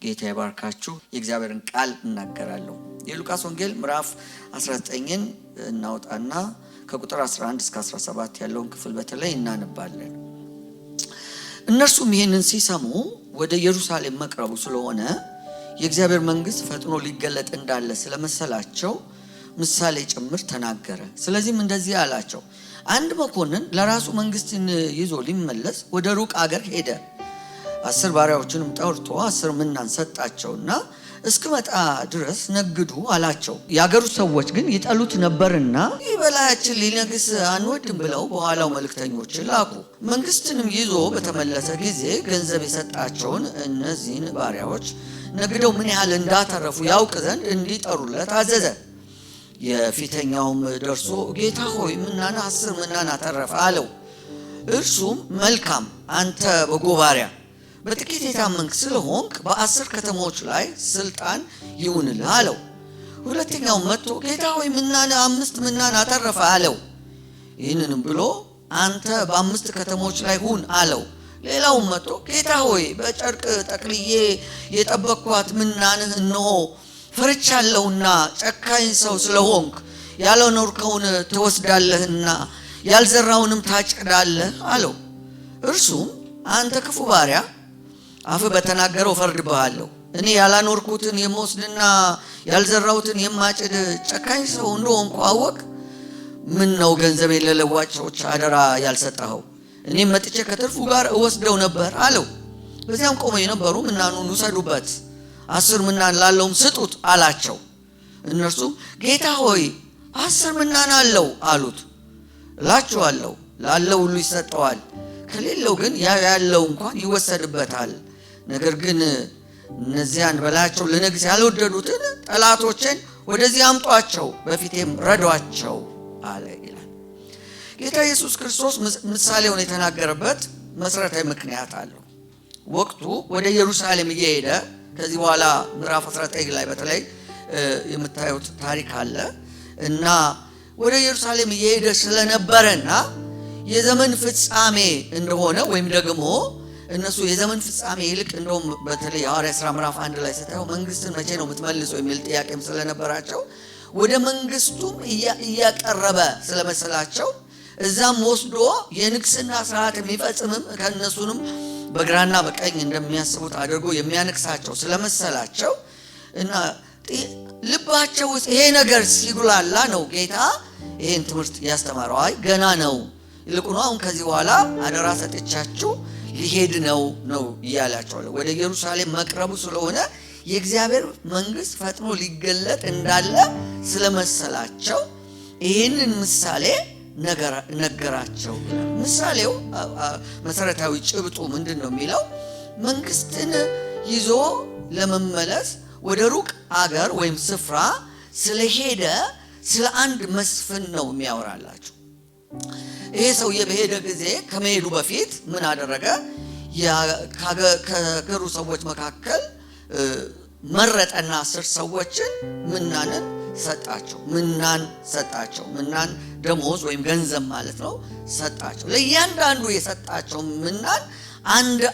ጌታ ይባርካችሁ። የእግዚአብሔርን ቃል እናገራለሁ። የሉቃስ ወንጌል ምዕራፍ 19ን እናውጣና ከቁጥር 11 እስከ 17 ያለውን ክፍል በተለይ እናነባለን። እነርሱም ይህንን ሲሰሙ ወደ ኢየሩሳሌም መቅረቡ ስለሆነ የእግዚአብሔር መንግስት ፈጥኖ ሊገለጥ እንዳለ ስለመሰላቸው ምሳሌ ጭምር ተናገረ። ስለዚህም እንደዚህ አላቸው። አንድ መኮንን ለራሱ መንግስትን ይዞ ሊመለስ ወደ ሩቅ አገር ሄደ። 10 ባሪያዎችንም ጠርቶ 10 ምናን ሰጣቸውና እስክመጣ ድረስ ነግዱ አላቸው። የአገሩ ሰዎች ግን ይጠሉት ነበርና ይህ በላያችን ሊነግስ አንወድም ብለው በኋላው መልእክተኞችን ላኩ። መንግስትንም ይዞ በተመለሰ ጊዜ ገንዘብ የሰጣቸውን እነዚህን ባሪያዎች ነግደው ምን ያህል እንዳተረፉ ያውቅ ዘንድ እንዲጠሩለት አዘዘ። የፊተኛውም ደርሶ ጌታ ሆይ ምናን 10 ምናን አተረፈ አለው። እርሱም መልካም አንተ በጎ ባሪያ፣ በጥቂት የታመንክ ስለሆንክ በ10 ከተሞች ላይ ስልጣን ይሁንልህ አለው። ሁለተኛው መጥቶ ጌታ ሆይ ምናን 5 ምናን አተረፈ አለው። ይህንንም ብሎ አንተ በ5 ከተሞች ላይ ሁን አለው። ሌላውም መጥቶ ጌታ ሆይ በጨርቅ ጠቅልዬ የጠበቅኳት ምናንህ እነሆ ፈርቻለሁና ጨካኝ ሰው ስለሆንክ ያልኖርከውን ትወስዳለህና ያልዘራውንም ታጭዳለህ አለው። እርሱም አንተ ክፉ ባሪያ፣ አፍ በተናገረው ፈርድብሃለሁ። እኔ ያላኖርኩትን የምወስድና ያልዘራውትን የማጭድ ጨካኝ ሰው እንደሆንኩ አወቅ። ምን ነው ገንዘብ ለለዋጮች አደራ ያልሰጠኸው? እኔም መጥቼ ከትርፉ ጋር እወስደው ነበር አለው። በዚያም ቆመው የነበሩ ምናኑን ውሰዱበት፣ 10 ምናን ላለውም ስጡት አላቸው። እነርሱም ጌታ ሆይ 10 ምናን አለው አሉት። እላችኋለሁ ላለው ሁሉ ይሰጠዋል፣ ከሌለው ግን ያለው እንኳን ይወሰድበታል። ነገር ግን እነዚያን በላያቸው ልነግስ ያልወደዱትን ጠላቶችን ወደዚህ አምጧቸው፣ በፊቴም ረዷቸው አለ ይላል። ጌታ ኢየሱስ ክርስቶስ ምሳሌውን የተናገረበት መሰረታዊ ምክንያት አለው። ወቅቱ ወደ ኢየሩሳሌም እየሄደ ከዚህ በኋላ ምዕራፍ 19 ላይ በተለይ የምታዩት ታሪክ አለ እና ወደ ኢየሩሳሌም እየሄደ ስለነበረና የዘመን ፍጻሜ እንደሆነ ወይም ደግሞ እነሱ የዘመን ፍጻሜ ይልቅ እንደውም በተለይ ሐዋርያት ሥራ ምዕራፍ 1 ላይ ስታዩ መንግስትን መቼ ነው የምትመልሰው የሚል ጥያቄም ስለነበራቸው ወደ መንግስቱም እያቀረበ ስለመሰላቸው እዛም ወስዶ የንግስና ስርዓት የሚፈጽምም ከነሱንም በግራና በቀኝ እንደሚያስቡት አድርጎ የሚያነክሳቸው ስለመሰላቸው እና ልባቸው ውስጥ ይሄ ነገር ሲጉላላ ነው ጌታ ይሄን ትምህርት ያስተማረው። አይ ገና ነው፣ ይልቁኑ አሁን ከዚህ በኋላ አደራ ሰጥቻችሁ ሊሄድ ነው እያላቸው ወደ ኢየሩሳሌም መቅረቡ ስለሆነ የእግዚአብሔር መንግስት ፈጥኖ ሊገለጥ እንዳለ ስለመሰላቸው ይህንን ምሳሌ ነገራቸው። ምሳሌው መሰረታዊ ጭብጡ ምንድን ነው የሚለው መንግስትን ይዞ ለመመለስ ወደ ሩቅ አገር ወይም ስፍራ ስለሄደ ስለ አንድ መስፍን ነው የሚያወራላቸው። ይሄ ሰውዬ በሄደ ጊዜ ከመሄዱ በፊት ምን አደረገ? ከሀገሩ ሰዎች መካከል መረጠና 10 ሰዎችን ምናንን ሰጣቸው። ምናን ደሞዝ ወይም ገንዘብ ማለት ነው ሰጣቸው። ለእያንዳንዱ የሰጣቸው ምናን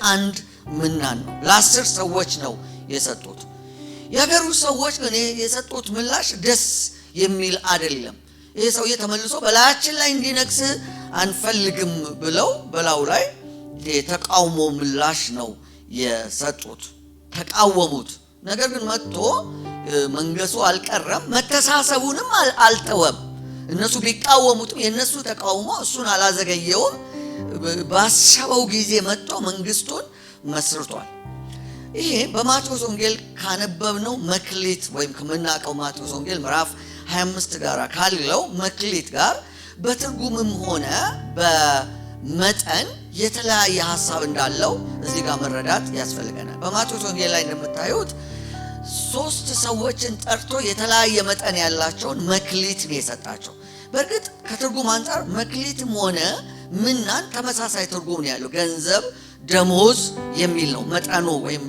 አንድ ምናን ነው። ለ10 ሰዎች ነው የሰጡት። የሀገሩ ሰዎች ግን የሰጡት ምላሽ ደስ የሚል አይደለም። ይሄ ሰውዬ ተመልሶ በላያችን ላይ እንዲነግስ አንፈልግም ብለው በላዩ ላይ የተቃውሞ ምላሽ ነው የሰጡት። ተቃወሙት። ነገር ግን መጥቶ መንገሱ አልቀረም፣ መተሳሰቡንም አልተወም። እነሱ ቢቃወሙትም የነሱ ተቃውሞ እሱን አላዘገየውም። ባሰበው ጊዜ መጥቶ መንግስቱን መስርቷል። ይሄ በማቴዎስ ወንጌል ካነበብነው መክሊት ወይም ከምናውቀው ማቴዎስ ወንጌል ምዕራፍ 25 ጋር ካለው መክሊት ጋር በትርጉምም ሆነ በመጠን የተለያየ ሐሳብ እንዳለው እዚህ ጋር መረዳት ያስፈልገናል። በማቴዎስ ወንጌል ላይ እንደምታዩት 3 ሰዎችን ጠርቶ የተለያየ መጠን ያላቸውን መክሊት ነው የሰጣቸው። በእርግጥ ከትርጉም አንፃር መክሊትም ሆነ ምናን ተመሳሳይ ትርጉም ነው ያለው። ገንዘብ፣ ደሞዝ የሚል ነው መጠኑ ወይም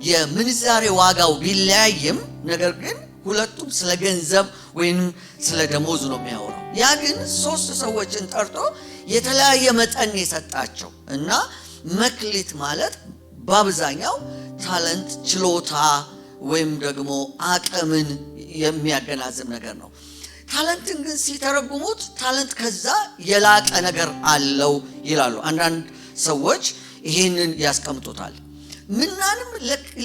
የምንዛሬ ዋጋው ቢለያይም ነገር ግን ሁለቱም ስለ ገንዘብ ወይም ስለ ደሞዝ ነው የሚያወራው። ያ ግን 3 ሰዎችን ጠርቶ የተለያየ መጠን የሰጣቸው እና መክሊት ማለት በአብዛኛው ታለንት ችሎታ ወይም ደግሞ አቅምን የሚያገናዝብ ነገር ነው። ታለንትን ግን ሲተረጉሙት ታለንት ከዛ የላቀ ነገር አለው ይላሉ። አንዳንድ ሰዎች ይህንን ያስቀምጡታል። ምናንም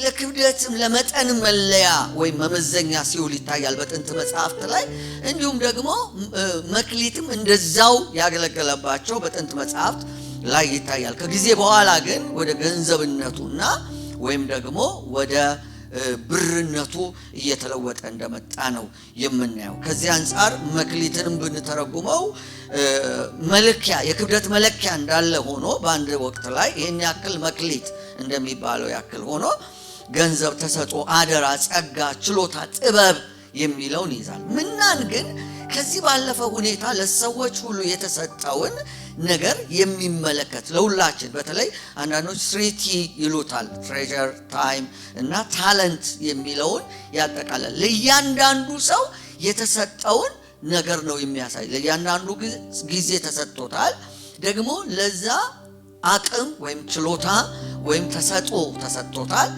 ለክብደትም ለመጠንም መለያ ወይም መመዘኛ ሲውል ይታያል በጥንት መጽሐፍት ላይ። እንዲሁም ደግሞ መክሊትም እንደዛው ያገለገለባቸው በጥንት መጽሐፍት ላይ ይታያል። ከጊዜ በኋላ ግን ወደ ገንዘብነቱና ወይም ደግሞ ወደ ብርነቱ እየተለወጠ እንደመጣ ነው የምናየው። ከዚህ አንፃር መክሊትንም ብንተረጉመው መለኪያ የክብደት መለኪያ እንዳለ ሆኖ በአንድ ወቅት ላይ ይህን ያክል መክሊት እንደሚባለው ያክል ሆኖ ገንዘብ፣ ተሰጥኦ፣ አደራ፣ ጸጋ፣ ችሎታ፣ ጥበብ የሚለውን ይዛል። ምናን ግን ከዚህ ባለፈ ሁኔታ ለሰዎች ሁሉ የተሰጠውን ነገር የሚመለከት ለሁላችን በተለይ አንዳንዶች 3T ይሉታል ትሬዠር፣ ታይም እና ታለንት የሚለውን ያጠቃላል። ለእያንዳንዱ ሰው የተሰጠውን ነገር ነው የሚያሳይ። ለእያንዳንዱ ጊዜ ተሰጥቶታል። ደግሞ ለዛ አቅም ወይም ችሎታ ወይም ተሰጥኦ ተሰጥቶታል።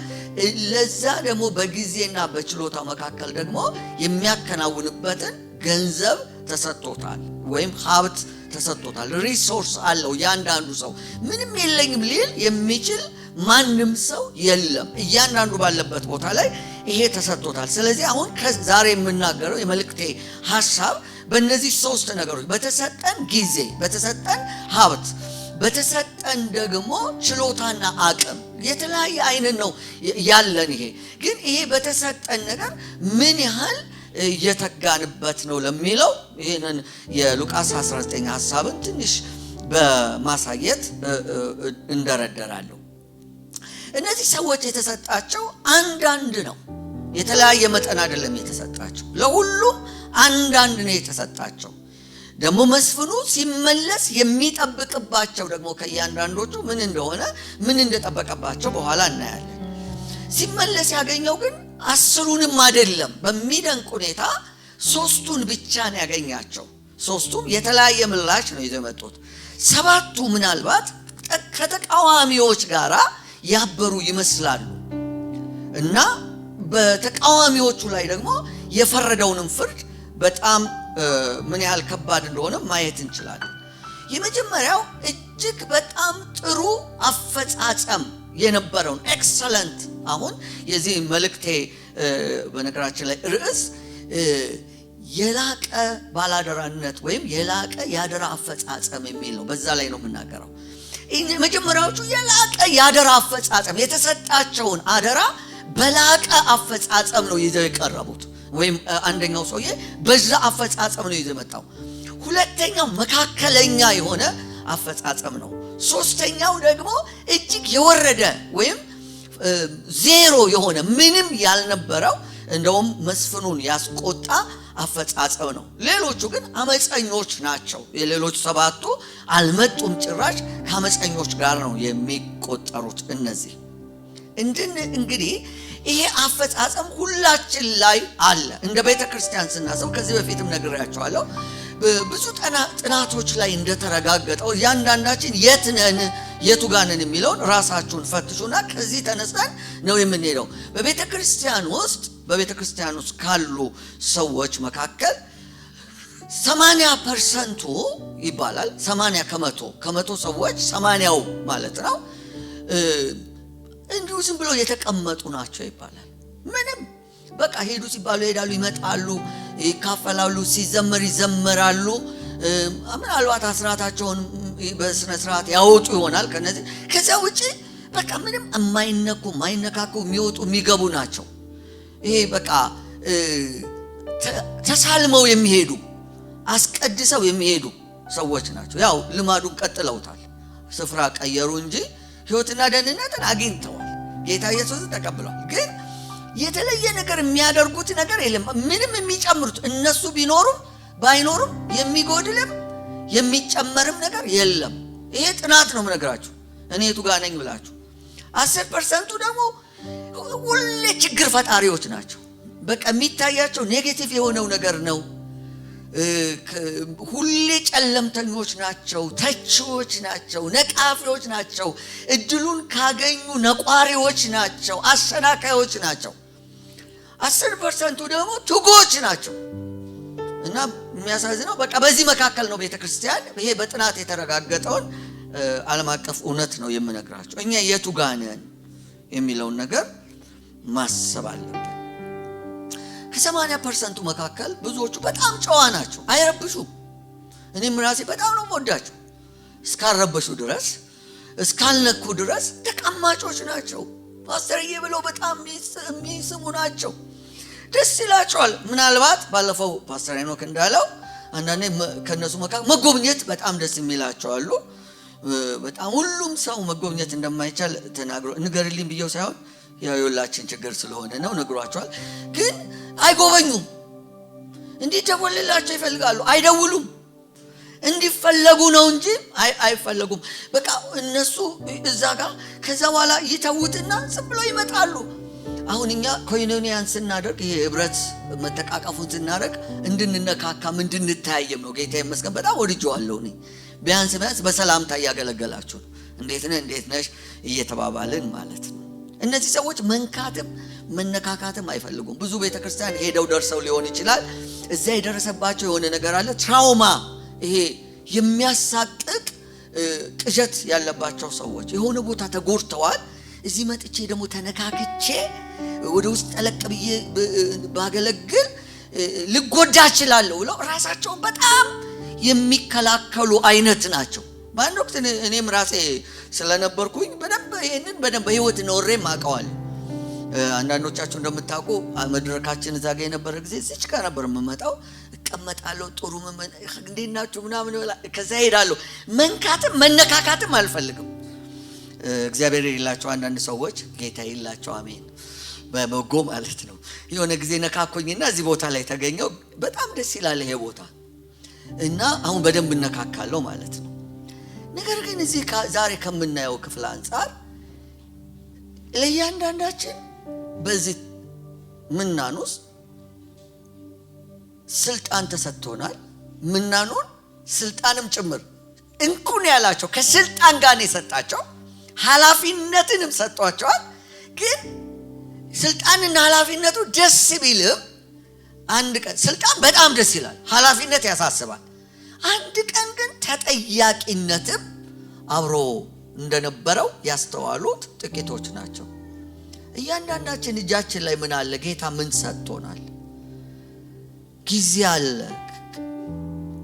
ለዛ ደግሞ በጊዜና በችሎታ መካከል ደግሞ የሚያከናውንበትን ገንዘብ ተሰጥቶታል ወይም ሀብት ተሰጥቶታል። ሪሶርስ አለው እያንዳንዱ ሰው። ምንም የለኝም ሊል የሚችል ማንም ሰው የለም። እያንዳንዱ ባለበት ቦታ ላይ ይሄ ተሰጥቶታል። ስለዚህ አሁን ከዛሬ የምናገረው የመልእክቴ ሐሳብ በእነዚህ ሶስት ነገሮች በተሰጠን ጊዜ፣ በተሰጠን ሀብት፣ በተሰጠን ደግሞ ችሎታና አቅም የተለያየ አይነት ነው ያለን። ይሄ ግን ይሄ በተሰጠን ነገር ምን ያህል እየተጋንበት ነው ለሚለው ይህንን የሉቃስ 19 ሐሳብን ትንሽ በማሳየት እንደረደራለሁ። እነዚህ ሰዎች የተሰጣቸው አንዳንድ ነው፣ የተለያየ መጠን አይደለም የተሰጣቸው። ለሁሉም አንዳንድ ነው የተሰጣቸው። ደግሞ መስፍኑ ሲመለስ የሚጠብቅባቸው ደግሞ ከእያንዳንዶቹ ምን እንደሆነ ምን እንደጠበቀባቸው በኋላ እናያለን። ሲመለስ ያገኘው ግን 10ንም አይደለም። በሚደንቅ ሁኔታ 3ቱን ብቻ ነው ያገኛቸው። 3ቱም የተለያየ ምላሽ ነው ይዘው የመጡት። 7ቱ ምናልባት ከተቃዋሚዎች ጋር ያበሩ ይመስላሉ እና በተቃዋሚዎቹ ላይ ደግሞ የፈረደውንም ፍርድ በጣም ምን ያህል ከባድ እንደሆነ ማየት እንችላለን። የመጀመሪያው እጅግ በጣም ጥሩ አፈጻጸም የነበረውን ኤክሰለንት። አሁን የዚህ መልእክቴ በነገራችን ላይ ርዕስ የላቀ ባላደራነት ወይም የላቀ ያደራ አፈጻጸም የሚል ነው። በዛ ላይ ነው የምናገረው። መጀመሪያዎቹ የላቀ ያደራ አፈጻጸም የተሰጣቸውን አደራ በላቀ አፈጻጸም ነው ይዘው የቀረቡት። ወይም አንደኛው ሰውዬ በዛ አፈጻጸም ነው ይዘው መጣው። ሁለተኛው መካከለኛ የሆነ አፈጻጸም ነው። ሶስተኛው ደግሞ እጅግ የወረደ ወይም ዜሮ የሆነ ምንም ያልነበረው እንደውም መስፍኑን ያስቆጣ አፈጻጸም ነው። ሌሎቹ ግን አመፀኞች ናቸው። የሌሎች 7ቱ አልመጡም፣ ጭራሽ ከአመፀኞች ጋር ነው የሚቆጠሩት። እነዚህ እንግዲህ ይሄ አፈጻጸም ሁላችን ላይ አለ። እንደ ቤተ ክርስቲያን ስናስብ ከዚህ በፊትም ነግሬያቸዋለሁ። ብዙ ጥናቶች ላይ እንደተረጋገጠው እያንዳንዳችን የት ነን የቱ ጋር ነን የሚለውን ራሳችሁን ፈትሹና ከዚህ ተነስተን ነው የምንሄደው። በቤተ ክርስቲያን ውስጥ ካሉ ሰዎች መካከል 80% ይባላል። 80 ከመቶ ሰዎች 80ው ማለት ነው እንዲሁ ዝም ብሎ የተቀመጡ ናቸው ይባላል። ምንም በቃ ሄዱ ሲባሉ ይሄዳሉ፣ ይመጣሉ፣ ይካፈላሉ፣ ሲዘመር ይዘመራሉ። ምናልባት አስራታቸውን በስነ ስርዓት ያወጡ ይሆናል። ከዛ ውጪ በቃ ምንም የማይነካኩ የሚወጡ የሚገቡ ናቸው። ይሄ በቃ ተሳልመው የሚሄዱ አስቀድሰው የሚሄዱ ሰዎች ናቸው። ያው ልማዱን ቀጥለውታል። ስፍራ ቀየሩ እንጂ ሕይወትና ደህንነትን አግኝተዋል። ጌታ ኢየሱስን ተቀብለዋል። ግን የተለየ ነገር የሚያደርጉት ነገር የለም። ምንም የሚጨምሩት እነሱ ቢኖሩም ባይኖሩም የሚጎድልም የሚጨመርም ነገር የለም። ይሄ ጥናት ነው የምነግራችሁ። እኔ የቱ ጋር ነኝ ብላችሁ 10% ደግሞ ሁሌ ችግር ፈጣሪዎች ናቸው። በቃ የሚታያቸው ኔጌቲቭ የሆነው ነገር ነው። ሁሌ ጨለምተኞች ናቸው፣ ተቺዎች ናቸው፣ ነቃፊዎች ናቸው፣ እድሉን ካገኙ ነቋሪዎች ናቸው፣ አሰናካዮች ናቸው። 10% ደግሞ ትጉዎች ናቸው። እና የሚያሳዝነው በቃ በዚህ መካከል ነው ቤተክርስቲያን። ይሄ በጥናት የተረጋገጠውን ዓለም አቀፍ እውነት ነው የምነግራቸው። እኛ የቱ ጋር ነን የሚለውን ነገር ማሰብ አለብን። ከ80% መካከል ብዙዎቹ በጣም ጨዋ ናቸው፣ አይረብሹም። እኔም ራሴ በጣም ነው የምወዳቸው። እስካልረበሹ ድረስ፣ እስካልነኩ ድረስ ተቀማጮች ናቸው። ፓስተርዬ ብለው በጣም የሚስሙ ናቸው። ደስ ይላቸዋል። ምናልባት ባለፈው ፓስተር ሄኖክ እንዳለው አንዳንዴ ከነሱ መካከል መጎብኘት በጣም ደስ የሚላቸው አሉ። በጣም ሁሉም ሰው መጎብኘት እንደማይቻል ተናግሮ ንገርልኝ ብየው ሳይሆን ያው የሁላችን ችግር ስለሆነ ነው ነግሯቸዋል። ግን አይጎበኙም። እንዲደወልላቸው ይፈልጋሉ፣ አይደውሉም። እንዲፈለጉ ነው እንጂ አይፈለጉም። በቃ እነሱ እዛ ጋር ከዛ በኋላ ይተውትና ዝም ብለው ይመጣሉ። አሁን እኛ ኮይኖኒያን ስናደርግ ይሄ ህብረት መተቃቀፉን ስናደርግ እንድንነካካም እንድንታያየም ነው። ጌታ ይመስገን በጣም ወድጄዋለሁ። እኔ ቢያንስ በሰላምታ እያገለገላችሁ ነው። እንዴት ነህ እንዴት ነሽ እየተባባልን ማለት ነው። እነዚህ ሰዎች መንካትም መነካካትም አይፈልጉም። ብዙ ቤተክርስቲያን ሄደው ደርሰው ሊሆን ይችላል። እዛ የደረሰባቸው የሆነ ነገር አለ፣ ትራውማ፣ ይሄ የሚያሳቅቅ ቅዠት ያለባቸው ሰዎች የሆነ ቦታ ተጎድተዋል። እዚህ መጥቼ ደግሞ ተነካክቼ ወደ ውስጥ ጠለቅ ብዬ ባገለግል ልጎዳ እችላለሁ ብለው ራሳቸውን በጣም የሚከላከሉ አይነት ናቸው። በአንድ ወቅት እኔም ራሴ ስለነበርኩኝ ይሄንን በደንብ በህይወት ኖሬም አውቀዋለሁ። አንዳንዶቻችሁ እንደምታውቁ መድረካችን እዛ ጋር የነበረ ጊዜ እዚች ጋር ነበር የምመጣው። እቀመጣለሁ፣ ጥሩ እንዴት ናችሁ ምናምን፣ ከዛ ሄዳለሁ። መንካትም መነካካትም አልፈልግም። እግዚአብሔር ይላቸው አንዳንድ ሰዎች ጌታ ይላቸው አሜን በመጎ ማለት ነው። የሆነ ጊዜ ነካኮኝና እዚህ ቦታ ላይ ተገኘው። በጣም ደስ ይላል ይሄ ቦታ እና አሁን በደንብ እነካካለሁ ማለት ነው። ነገር ግን እዚህ ዛሬ ከምናየው ክፍል አንፃር ለእያንዳንዳችን በዚህ ምናኑስ ስልጣን ተሰጥቶናል። ምናኑን ስልጣንም ጭምር እንኩን ያላቸው ከስልጣን ጋር ነው የሰጣቸው። ኃላፊነትንም ሰጥቷቸዋል። ግን ስልጣንና ኃላፊነቱ ደስ ቢልም አንድ ቀን ስልጣን በጣም ደስ ይላል፣ ኃላፊነት ያሳስባል። አንድ ቀን ግን ተጠያቂነትም አብሮ እንደነበረው ያስተዋሉት ጥቂቶች ናቸው። እያንዳንዳችን እጃችን ላይ ምን አለ? ጌታ ምን ሰጥቶናል? ጊዜ አለ።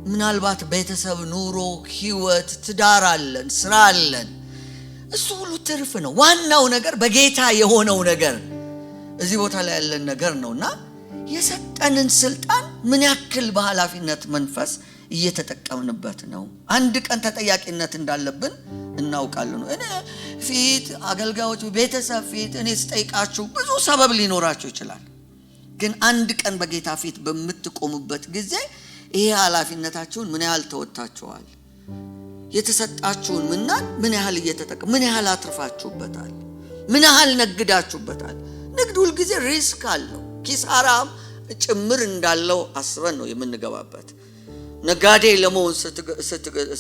ምናልባት ቤተሰብ፣ ኑሮ፣ ህይወት፣ ትዳር አለን፣ ስራ አለን። እሱ ሁሉ ትርፍ ነው። ዋናው ነገር በጌታ የሆነው ነገር እዚህ ቦታ ላይ ያለን ነገር ነውና የሰጠንን ስልጣን ምን ያክል በኃላፊነት መንፈስ እየተጠቀምንበት ነው። አንድ ቀን ተጠያቂነት እንዳለብን እናውቃለን። እኔ ፊት አገልጋዮች ቤተሰብ ፊት እኔ ስጠይቃችሁ ብዙ ሰበብ ሊኖራችሁ ይችላል። ግን አንድ ቀን በጌታ ፊት በምትቆሙበት ጊዜ ይሄ ኃላፊነታችሁን ምን ያህል ተወጣጣችኋል? የተሰጣችሁን ምን ያህል እየተጠቀም ምን ያህል አትርፋችሁበታል? ምን ያህል ነግዳችሁበታል? ንግድ ሁሉ ጊዜ ሪስክ አለው፣ ኪሳራም ጭምር እንዳለው አስበን ነው የምንገባበት። ነጋዴ ለመሆን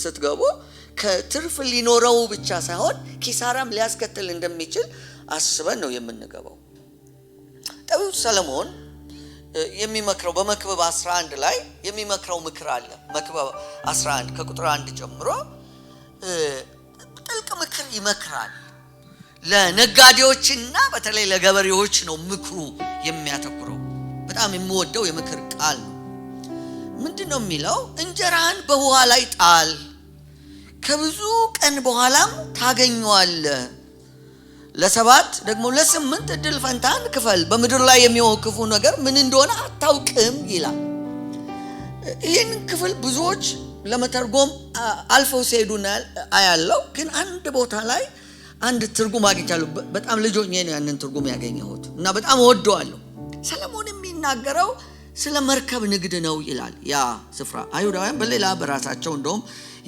ስትገቡ ከትርፍ ሊኖረው ብቻ ሳይሆን ኪሳራም ሊያስከትል እንደሚችል አስበን ነው የምንገባው። ጠቢቡ ሰለሞን የሚመክረው በመክብብ 11 ላይ የሚመክረው ምክር አለ። መክብብ 11 ከቁጥር 1 ጀምሮ ጥልቅ ምክር ይመክራል። ለነጋዴዎችና በተለይ ለገበሬዎች ነው ምክሩ የሚያተኩረው። በጣም የምወደው የምክር ቃል ነው። ምንድነው የሚለው? እንጀራህን በውሃ ላይ ጣል፣ ከብዙ ቀን በኋላም ታገኘዋለህ። ለ7 ደግሞ ለ8 እድል ፈንታን ክፈል፣ በምድር ላይ የሚሆን ክፉ ነገር ምን እንደሆነ አታውቅም ይላል። ይህን ክፍል ብዙዎች ለመተርጎም አልፈው ሲሄዱና አያለው። ግን አንድ ቦታ ላይ አንድ ትርጉም አግኝቻለሁ። በጣም ልጆኜ ነው ያንን ትርጉም ያገኘሁት እና በጣም ወደዋለሁ። ሰለሞን የሚናገረው ስለ መርከብ ንግድ ነው ይላል። ያ ስፍራ አይሁዳውያን በሌላ በራሳቸው እንደውም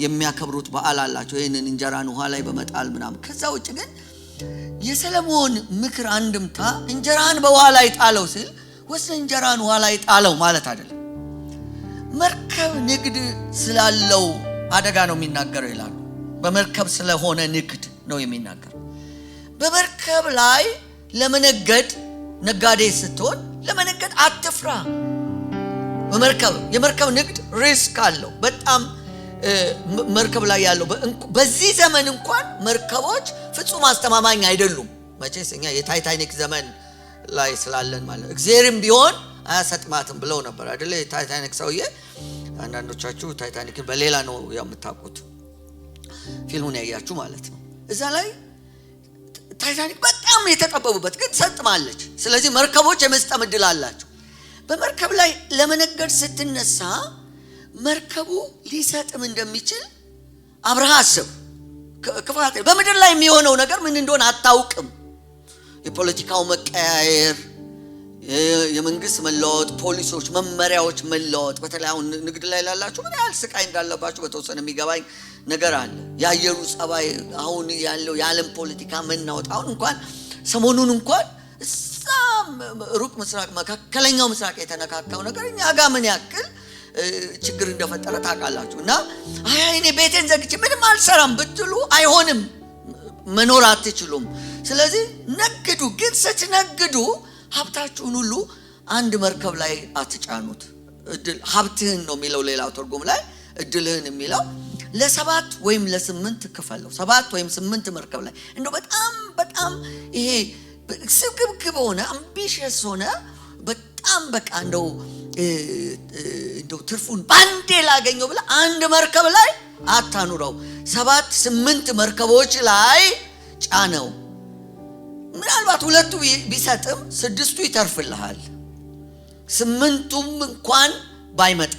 የሚያከብሩት በዓል አላቸው፣ ይህንን እንጀራን ውሃ ላይ በመጣል ምናምን። ከዛ ውጭ ግን የሰለሞን ምክር አንድምታ እንጀራን በውሃ ላይ ጣለው ሲል ወስደ እንጀራን ውሃ ላይ ጣለው ማለት አይደለም። መርከብ ንግድ ስላለው አደጋ ነው የሚናገረው ይላሉ። በመርከብ ስለሆነ ንግድ ነው የሚናገረው። በመርከብ ላይ ለመነገድ ነጋዴ ስትሆን ለመነገድ አትፍራ። የመርከብ ንግድ ሪስክ አለው በጣም። መርከብ ላይ ያለው በዚህ ዘመን እንኳን መርከቦች ፍጹም አስተማማኝ አይደሉም። መቼስ እኛ የታይታኒክ ዘመን ላይ ስላለን ማለት እግዚአብሔርም ቢሆን አያሰጥማትም ብለው ነበር አይደለ? የታይታኒክ ሰውዬ አንዳንዶቻችሁ ታይታኒክን በሌላ ነው የምታውቁት፣ ፊልሙን ያያችሁ ማለት ነው። እዛ ላይ ታይታኒክ በጣም የተጠበቡበት ግን ሰጥማለች። ስለዚህ መርከቦች የመስጠም ዕድል አላቸው። በመርከብ ላይ ለመነገድ ስትነሳ መርከቡ ሊሰጥም እንደሚችል አብረህ አስብ። ክፋት በምድር ላይ የሚሆነው ነገር ምን እንደሆነ አታውቅም። የፖለቲካው መቀያየር፣ የመንግስት መለወጥ፣ ፖሊሶች መመሪያዎች መለወጥ። በተለይ አሁን ንግድ ላይ ላላችሁ ምን ያህል ስቃይ እንዳለባችሁ በተወሰነ የሚገባኝ ነገር አለ። የአየሩ ጸባይ፣ አሁን ያለው የዓለም ፖለቲካ መናወጥ። አሁን እንኳን ሰሞኑን እንኳን እዛ ሩቅ ምስራቅ፣ መካከለኛው ምስራቅ የተነካካው ነገር እኛ ጋር ምን ያክል ችግር እንደፈጠረ ታውቃላችሁ። እና እኔ ቤቴን ዘግቼ ምንም አልሰራም ብትሉ አይሆንም፣ መኖር አትችሉም። ስለዚህ ነግዱ። ግን ስትነግዱ ሀብታችሁን ሁሉ አንድ መርከብ ላይ አትጫኑት። እድል ሀብትህን ነው የሚለው ሌላው ትርጉም ላይ፣ እድልህን የሚለው ለ7 ወይም ለ8 ክፈለው። 7 ወይም 8 መርከብ ላይ እንደው በጣም ይሄ ስግብግብ ሆነ አምቢሽየስ ሆነ በጣም በቃ እንደው ትርፉን ባንዴ ላገኘው ብለ አንድ መርከብ ላይ አታኑረው። 7-8 መርከቦች ላይ ጫነው። ምናልባት 2ቱ ቢሰጥም 6ቱ ይተርፍልሃል። 8ቱም እንኳን ባይመጣ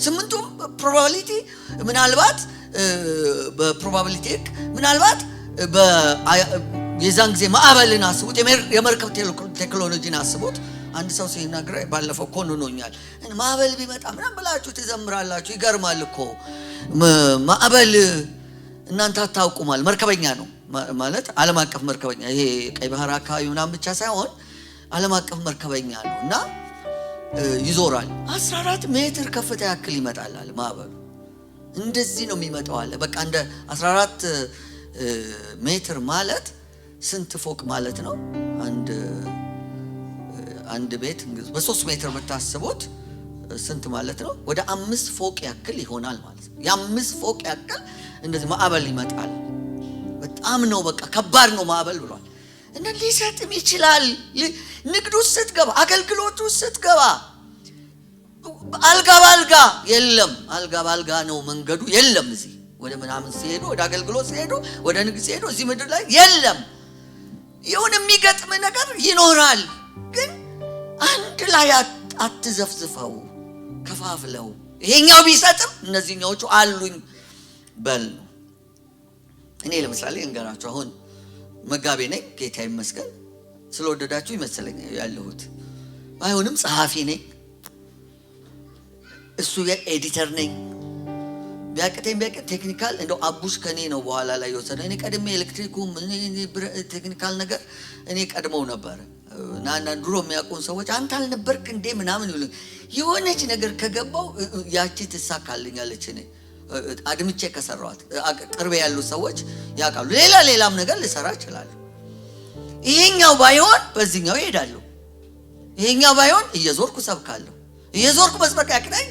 8ቱም ፕሮባቢሊቲ ምናልባት በፕሮባቢሊቲ ምናልባት የዛን ጊዜ ማዕበልን አስቡት፣ የመርከብ ቴክኖሎጂን አስቡት። አንድ ሰው ሲናገር ባለፈው ኮንኖኛል። ማዕበል ቢመጣ ምናምን ብላችሁ ትዘምራላችሁ። ይገርማል እኮ ማዕበል እናንተ አታውቁማል። መርከበኛ ነው ማለት ዓለም አቀፍ መርከበኛ፣ ይሄ ቀይ ባህር አካባቢ ምናምን ብቻ ሳይሆን ዓለም አቀፍ መርከበኛ ነው እና ይዞራል። 14 ሜትር ከፍታ ያክል ይመጣል አለ ማዕበሉ። እንደዚህ ነው የሚመጣው አለ። በቃ እንደ 14 ሜትር ማለት ስንት ፎቅ ማለት ነው? አንድ ቤት በ3 ሜትር ብታስቡት ስንት ማለት ነው? ወደ 5 ፎቅ ያክል ይሆናል ማለት ነው። የ5 ፎቅ ያክል እንደዚህ ማዕበል ይመጣል። በጣም ነው በቃ ከባድ ነው ማዕበል ብሏል። እና ሊሰጥም ይችላል። ንግዱ ስትገባ፣ አገልግሎቱ ስትገባ አልጋ ባልጋ የለም። አልጋ ባልጋ ነው መንገዱ የለም። እዚህ ወደ ምናምን ሲሄዱ፣ ወደ አገልግሎት ሲሄዱ፣ ወደ ንግድ ሲሄዱ እዚህ ምድር ላይ የለም። የሆነ የሚገጥም ነገር ይኖራል። ግን አንድ ላይ አትዘፍዝፈው፣ ከፋፍለው። ይሄኛው ቢሰጥም እነዚህኛዎቹ አሉኝ በል ነው። እኔ ለምሳሌ እንገራችሁ፣ አሁን መጋቤ ነኝ፣ ጌታ ይመስገን። ስለወደዳችሁ ይመስለኛል ያለሁት። አይሆንም ጸሐፊ ነኝ፣ እሱ ኤዲተር ነኝ። ቢያቅተኝ ቴክኒካል እንደው አቡሽ ከኔ ነው በኋላ ላይ የወሰደ። እኔ ቀድሜ ኤሌክትሪኩ ቴክኒካል ነገር እኔ ቀድመው ነበር። ናና ድሮ የሚያውቁን ሰዎች አንተ አልነበርክ እንዴ ምናምን ይሉ። የሆነች ነገር ከገባው ያቺ ትሳካልኛለች። እኔ አድምቼ ከሰራኋት ቅርቤ ያሉ ሰዎች ያውቃሉ። ሌላም ነገር ልሰራ እችላለሁ። ይሄኛው ባይሆን በዚህኛው እሄዳለሁ። ይሄኛው ባይሆን እየዞርኩ ሰብካለሁ። እየዞርኩ መስበክ ያቅተኝ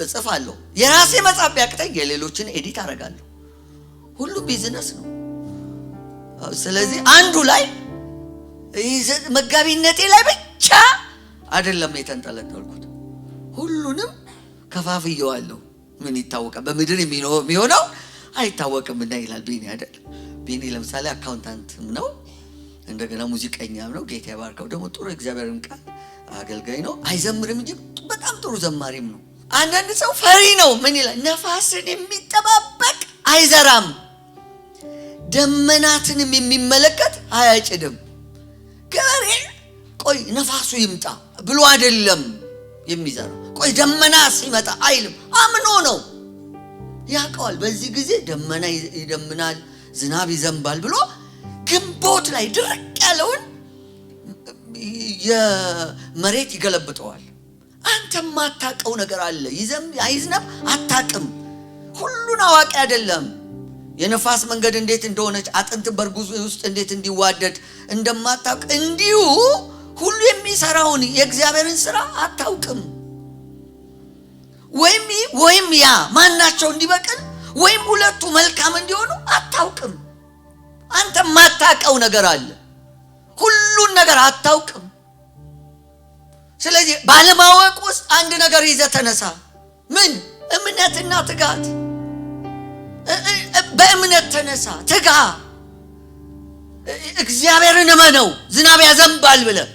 እጽፋለሁ። የራሴ መጻፍ ያቅተኝ የሌሎችን ኤዲት አደርጋለሁ። ሁሉም ቢዝነስ ነው። ስለዚህ አንዱ ላይ መጋቢነቴ ላይ ብቻ አይደለም የተንጠለጠልኩት፣ ሁሉንም ከፋፍየዋለሁ። ምን ይታወቃል? በምድር የሚሆነው አይታወቅም እና ይላል ቢኒ አይደል? ቢኒ ለምሳሌ አካውንታንትም ነው፣ እንደገና ሙዚቀኛም ነው። ጌታ ይባርከው። ደግሞ ጥሩ እግዚአብሔርን ቃል አገልጋይ ነው። አይዘምርም እንጂ በጣም ጥሩ ዘማሪም ነው። አንዳንድ ሰው ፈሪ ነው። ምን ይላል? ነፋስን የሚጠባበቅ አይዘራም፣ ደመናትንም የሚመለከት አያጭድም። ገበሬ ቆይ ነፋሱ ይምጣ ብሎ አይደለም የሚዘራው። ቆይ ደመና ሲመጣ አይልም፣ አምኖ ነው። ያውቀዋል በዚህ ጊዜ ደመና ይደምናል፣ ዝናብ ይዘንባል ብሎ ግንቦት ላይ ድርቅ ያለውን የመሬት ይገለብጠዋል። አንተ ማታቀው ነገር አለ። ይዘም አይዝነብ አታቅም። ሁሉን አዋቂ አይደለም። የነፋስ መንገድ እንዴት እንደሆነች አጥንት በርጉዝ ውስጥ እንዴት እንዲዋደድ እንደማታውቅ እንዲሁ ሁሉ የሚሰራውን የእግዚአብሔርን ስራ አታውቅም። ወይም ያ ማናቸው እንዲበቅል ወይም ሁለቱ መልካም እንዲሆኑ አታውቅም። አንተ ማታቀው ነገር አለ። ሁሉን ነገር አታውቅም። ስለዚህ ባለማወቅ ውስጥ አንድ ነገር ይዘህ ተነሳ። ምን? እምነትና ትጋት። በእምነት ተነሳ፣ ትጋ። እግዚአብሔርን እመነው። ዝናብ ያዘንባል ብለህ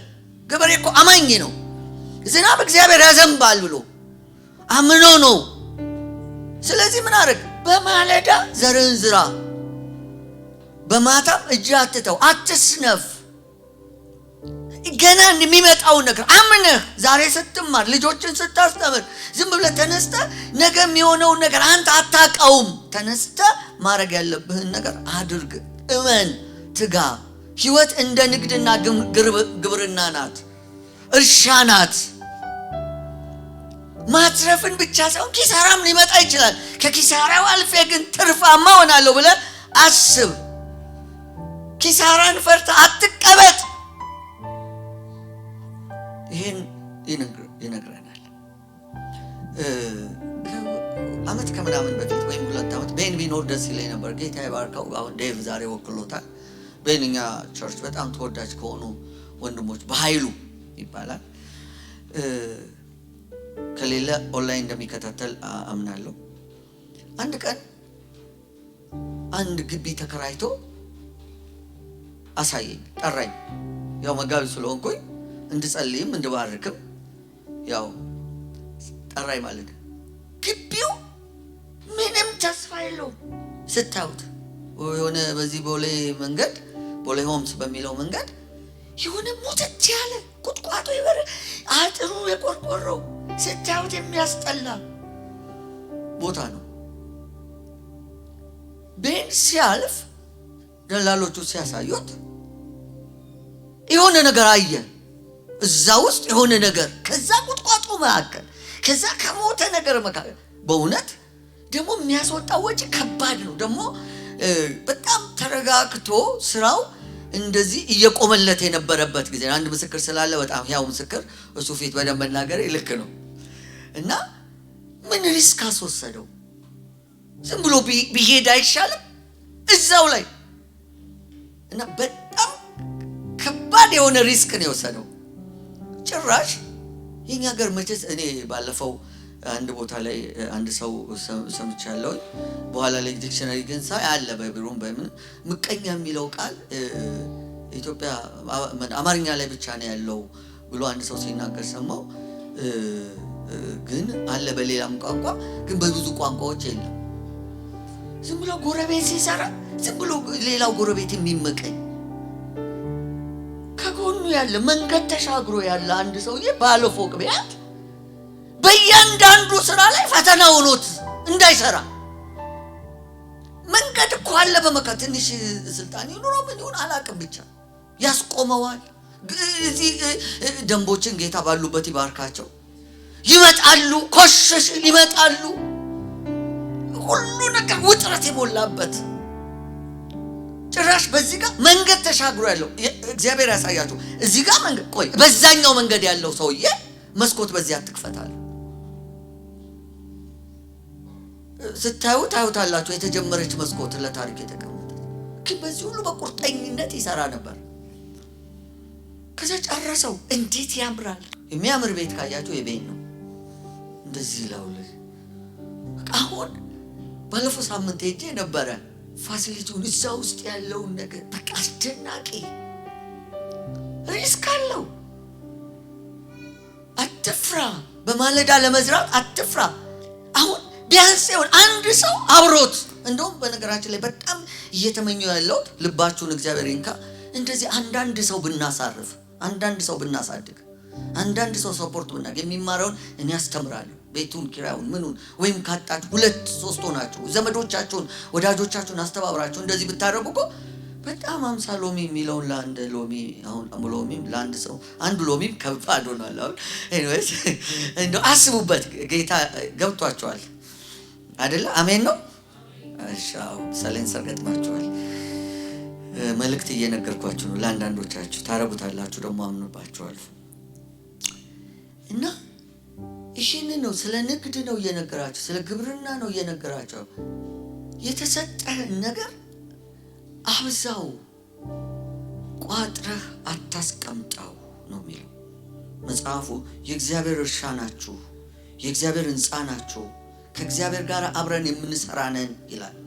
ገበሬ እኮ አማኝ ነው። ዝናብ እግዚአብሔር ያዘንባል ብሎ አምኖ ነው። ስለዚህ ምን አደረግ? በማለዳ ዘርህን ዝራ፣ በማታም እጅህ አትተው፣ አትስነፍ። ገና የሚመጣውን ነገር አምነህ ዛሬ ስትማር ልጆችን ስታስተምር ዝም ብለህ ተነስተህ ነገ የሚሆነውን ነገር አንተ አታውቀውም። ተነስተህ ማድረግ ያለብህን ነገር አድርግ። እመን፣ ትጋ። ህይወት እንደ ንግድና ግብርና ናት፣ እርሻ ናት። ማትረፍን ብቻ ሳይሆን ኪሳራም ሊመጣ ይችላል። ከኪሳራው አልፌ ግን ትርፋማ ሆናለሁ ብለህ አስብ። ኪሳራን ፈርተህ አትቀበጥ። ይሄን ይነግረናል። አመት ከምናምን በፊት ወይም 2 ዓመት ቤን ቢኖር ደስ ይለኝ ነበር። ጌታ ይባርከው። አሁን ዴቭ ዛሬ ወክሎታል። ቤንኛ ቸርች በጣም ተወዳጅ ከሆኑ ወንድሞች በኃይሉ ይባላል። ከሌለ ኦንላይን እንደሚከታተል አምናለሁ። አንድ ቀን አንድ ግቢ ተከራይቶ አሳየኝ፣ ጠራኝ። ያው መጋቢ ስለሆንኩኝ እንድጸልይም እንድባርክም ያው ጠራኝ ማለት ነው። ግቢው ምንም ተስፋ የለውም ስታዩት። የሆነ በዚህ ቦሌ ሆምስ በሚለው መንገድ የሆነ ሙትት ያለ ቁጥቋጦ ይበር አጥሩ የቆርቆረው ስታዩት የሚያስጠላ ቦታ ነው። ቤን ሲያልፍ ደላሎቹ ሲያሳዩት የሆነ ነገር አየ። እዛ ውስጥ የሆነ ነገር ከዛ ቁጥቋጦ መካከል ከዛ ከሞተ ነገር መካከል በእውነት ደግሞ የሚያስወጣው ወጪ ከባድ ነው። ደግሞ በጣም ተረጋግቶ ስራው እንደዚህ እየቆመለት የነበረበት ጊዜ አንድ ምስክር ስላለ በጣም ያው ምስክር እሱ ፊት በደንብ መናገር ልክ ነው። እና ምን ሪስክ አስወሰደው? ዝም ብሎ ቢሄድ አይሻልም እዛው ላይ? እና በጣም ከባድ የሆነ ሪስክ ነው የወሰደው። ጭራሽ የኛ ሀገር መቼስ እኔ ባለፈው አንድ ቦታ ላይ አንድ ሰው ሰምቻለሁ። በኋላ ላይ ዲክሽነሪ ግን ሳይ አለ በብሩም በምን ምቀኛ የሚለው ቃል ኢትዮጵያ አማርኛ ላይ ብቻ ነው ያለው ብሎ አንድ ሰው ሲናገር ሰማው። ግን አለ በሌላም ቋንቋ፣ ግን በብዙ ቋንቋዎች የለም። ዝም ብሎ ጎረቤት ሲሰራ ዝም ብሎ ሌላው ጎረቤት የሚመቀኝ ከጎኑ ያለ መንገድ ተሻግሮ ያለ አንድ ሰውዬ ባለ ፎቅ ቤት በእያንዳንዱ ስራ ላይ ፈተና ሆኖት እንዳይሰራ መንገድ እኮ አለ በመካከል ትንሽ ስልጣን ይኑረው ምን ይሁን አላውቅም፣ ብቻ ያስቆመዋል። እዚህ ደንቦችን ጌታ ባሉበት ይባርካቸው። ይመጣሉ፣ ኮሽሽ ይመጣሉ፣ ሁሉ ነገር ውጥረት የሞላበት። ጭራሽ በዚህ ጋር መንገድ ተሻግሮ ያለው እግዚአብሔር ያሳያችሁ። እዚህ ጋር መንገድ ቆይ፣ በዛኛው መንገድ ያለው ሰውዬ መስኮት በዚህ አትክፈታል። ታዩታላችሁ የተጀመረች መስኮት ለታሪክ የተቀመጠች። ግን በዚህ ሁሉ በቁርጠኝነት ይሰራ ነበር። ከዛ ጨረሰው። እንዴት ያምራል! የሚያምር ቤት ካያችሁ የቤን ነው እንደዚህ ይላል። አሁን ባለፈው ሳምንት ሄጄ ነበረ። ፋሲሊቲውን እዛ ውስጥ ያለውን ነገር በቃ አስደናቂ ሪስክ አለው። አትፍራ፣ በማለዳ ለመዝራት አትፍራ። አሁን ቢያንስ ይሁን አንድ ሰው አብሮት። እንደውም በነገራችን ላይ በጣም እየተመኘው ያለው ልባችሁን እግዚአብሔር ይንካ፣ እንደዚህ አንዳንድ ሰው ብናሳርፍ፣ አንዳንድ ሰው ብናሳድግ፣ አንዳንድ ሰው ሰፖርት ብናገኝ፣ የሚማረውን እኔ አስተምራለሁ፣ ቤቱን ኪራዩን ምኑን፣ ወይም ካጣችሁ 2-3 ሆናችሁ ዘመዶቻችሁን ወዳጆቻችሁን አስተባብራችሁ እንደዚህ ብታረጉ እኮ በጣም 50 ሎሚ የሚለውን ለአንድ ሎሚ አሁን ሎሚ ለአንድ ሰው አንድ ሎሚ ከባድ ሆኗል። አሁን ኤኒዌይስ እንደው አስቡበት። ጌታ ገብቷቸዋል አይደለ? አሜን ነው። እሻው ሰሌንሰር ገጥማቸዋል። መልእክት እየነገርኳችሁ ነው። ለአንዳንዶቻችሁ ታረጉታላችሁ፣ ደግሞ አምኑባችኋል። እና ይህንን ነው ስለ ንግድ ነው እየነገራችሁ፣ ስለ ግብርና ነው እየነገራችሁ። የተሰጠህን ነገር አብዛው፣ ቋጥረህ አታስቀምጠው ነው የሚለው መጽሐፉ። የእግዚአብሔር እርሻ ናችሁ፣ የእግዚአብሔር ሕንፃ ናችሁ፣ ከእግዚአብሔር ጋር አብረን የምንሰራ ነን ይላል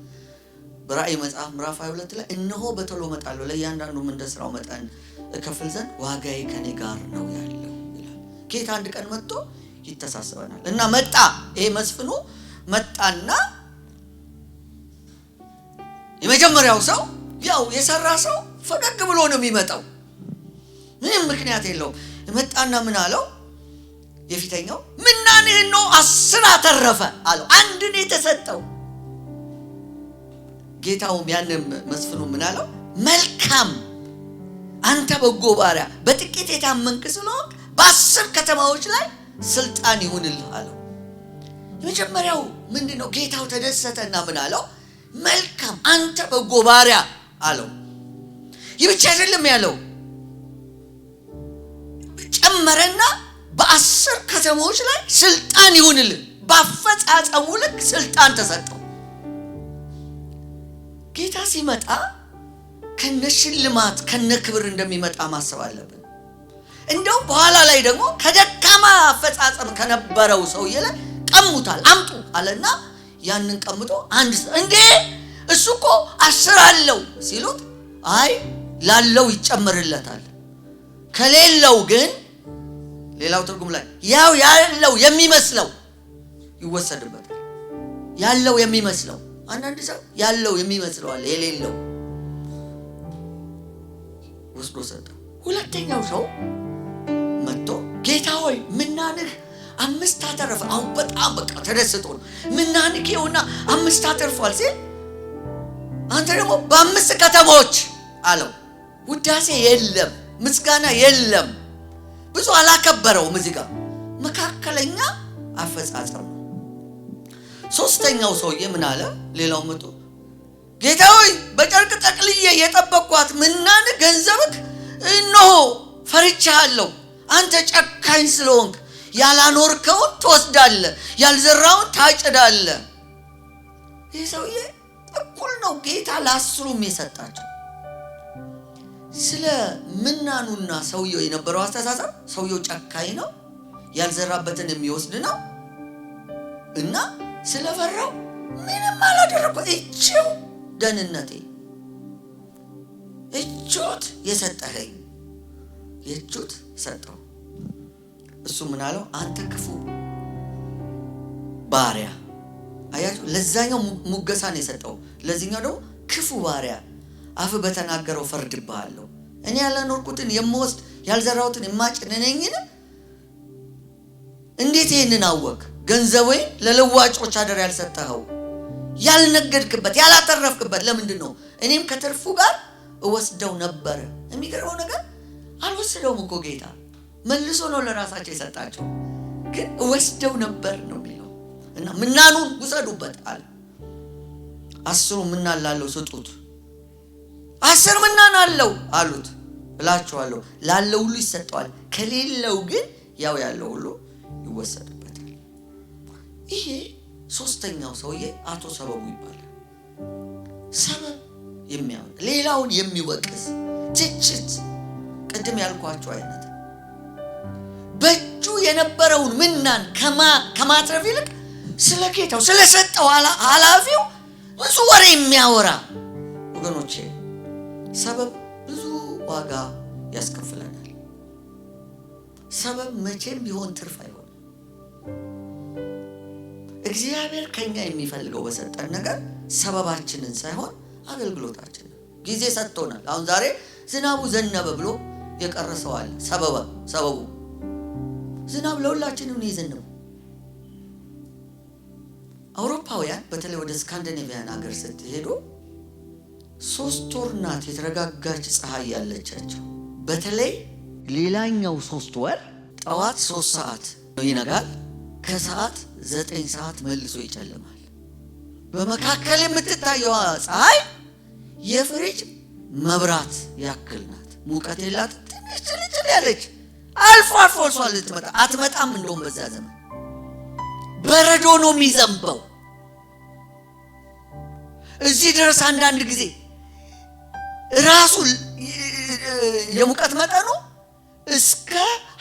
በራእይ መጽሐፍ ምዕራፍ 22 ላይ እነሆ በቶሎ እመጣለሁ፣ ለእያንዳንዱም እንደ ስራው መጠን እከፍል ዘንድ ዋጋዬ ከኔ ጋር ነው ያለው ይላል። ጌታ አንድ ቀን መጥቶ ይተሳሰበናል። እና መጣ። ይሄ መስፍኑ መጣና የመጀመሪያው ሰው ያው የሰራ ሰው ፈገግ ብሎ ነው የሚመጣው፣ ምንም ምክንያት የለውም። መጣና ምን አለው? የፊተኛው ምናንህን ነው 10 አተረፈ አለው። አንድን የተሰጠው ጌታውም ያንም መስፍኑ ምን አለው? መልካም አንተ በጎ ባሪያ፣ በጥቂት የታመንክ ስለሆንክ በ10 ከተማዎች ላይ ስልጣን ይሁንልህ አለው። የመጀመሪያው ምንድነው? ጌታው ተደሰተና ምን አለው? መልካም አንተ በጎ ባሪያ አለው። ይህ ብቻ አይደለም ያለው፣ ጨመረና በ10 ከተሞች ላይ ስልጣን ይሁንልህ። በአፈጻጸሙ ልክ ስልጣን ተሰጠው። ጌታ ሲመጣ ከነሽልማት ከነክብር እንደሚመጣ ማሰብ አለብን። እንደው በኋላ ላይ ደግሞ ከደካማ አፈጻጸም ከነበረው ሰውዬ ላይ ቀሙታል፣ አምጡ አለና ያንን ቀምጦ አንድ እንዴ እሱ እኮ 10 አለው ሲሉት አይ ላለው ይጨመርለታል፣ ከሌለው ግን ሌላው ትርጉም ላይ ያው ያለው የሚመስለው ይወሰድበታል። ያለው የሚመስለው አንዳንድ ሰው ያለው የሚመስለው አለ፣ የሌለው ወስዶ ሰጠ። ሁለተኛው ሰው መጥቶ ጌታ ሆይ ምናንህ 5 አተረፈ። አሁን በጣም በቃ ተደስቶ ነው ምናንህ ይኸውና 5 አተርፏል ሲል አንተ ደግሞ በ5 ከተሞች አለው። ውዳሴ የለም፣ ምስጋና የለም፣ ብዙ አላከበረውም። እዚህ ጋር መካከለኛ አፈጻጸም ነው። ሶስተኛው ሰውዬ ምን አለ? ሌላው መጥቶ ጌታ ሆይ በጨርቅ ጠቅልዬ የጠበቅኳት ምናን ገንዘብክ እነሆ ፈርቻለሁ። አንተ ጨካኝ ስለሆንክ ያላኖርከውን ትወስዳለህ፣ ያልዘራውን ታጭዳለህ። ይህ ሰውዬ እኩል ነው ጌታ ለ10ም የሰጣቸው። ስለ ምናኑና ሰውየው የነበረው አስተሳሰብ ሰውየው ጨካኝ ነው፣ ያልዘራበትን የሚወስድ ነው እና ስለፈራው ምንም አላደረኩት። እቺው ደህንነቴ እቹት የሰጠኸኝ የቹት ሰጠው። እሱ ምን አለው? አንተ ክፉ ባሪያ። አያችሁ፣ ለዛኛው ሙገሳን የሰጠው፣ ለዚህኛው ደግሞ ክፉ ባሪያ፣ አፍ በተናገረው ፈርድብሃለሁ። እኔ ያላኖርኩትን የምወስድ ያልዘራሁትን የማጭድ ነኝን? እንዴት ይሄንን አወቅ? ገንዘብን ለለዋጮች አደር ያልሰጠኸው፣ ያልነገድክበት፣ ያላተረፍክበት ለምንድን ነው? እኔም ከትርፉ ጋር እወስደው ነበር። የሚገርመው ነገር አልወስደውም እኮ ጌታ መልሶ ነው ለራሳቸው የሰጣቸው፣ ግን እወስደው ነበር ነው የሚለው። እና ምናኑን ውሰዱበት አለ። 10 ምናን ላለው ስጡት። 10 ምናን አለው አሉት። እላችኋለሁ ላለው ሁሉ ይሰጠዋል፣ ከሌለው ግን ያው ያለው ሁሉ ይወሰድበታል። ይሄ ሶስተኛው ሰውዬ አቶ ሰበቡ ይባላል። ሰበብ የሚያወጣ ሌላውን የሚወቅስ ትችት፣ ቅድም ያልኳቸው አይነት በእጁ የነበረውን ምናን ከማትረፍ ይልቅ ስለ ጌታው ስለሰጠው ኃላፊው ብዙ ወሬ የሚያወራ ወገኖቼ፣ ሰበብ ብዙ ዋጋ ያስከፍለናል። ሰበብ መቼም ቢሆን ትርፍ አይሆንም። እግዚአብሔር ከኛ የሚፈልገው በሰጠን ነገር ሰበባችንን ሳይሆን አገልግሎታችንን። ጊዜ ሰጥቶናል። አሁን ዛሬ ዝናቡ ዘነበ ብሎ የቀረሰዋል። ሰበቡ ዝናብ ለሁላችንም ነው የዘነበው። አውሮፓውያን በተለይ ወደ ስካንዲኔቪያን ሀገር ስትሄዱ 3 ወር ናት የተረጋጋች ፀሐይ ያለቻቸው። በተለይ ሌላኛው 3 ወር ጠዋት 3 ሰዓት ይነጋል፣ ከሰዓት 9 ሰዓት መልሶ ይጨልማል። በመካከል የምትታየው ፀሐይ የፍሪጅ መብራት ያክል ናት። ሙቀት የላት፣ ትንሽ ጭልጭል ያለች አልፎ አልፎ እሷ ልትመጣ አትመጣም። እንደውም በዛ ዘመን በረዶ ነው የሚዘንበው። እዚህ ድረስ አንዳንድ ጊዜ ራሱ የሙቀት መጠኑ እስከ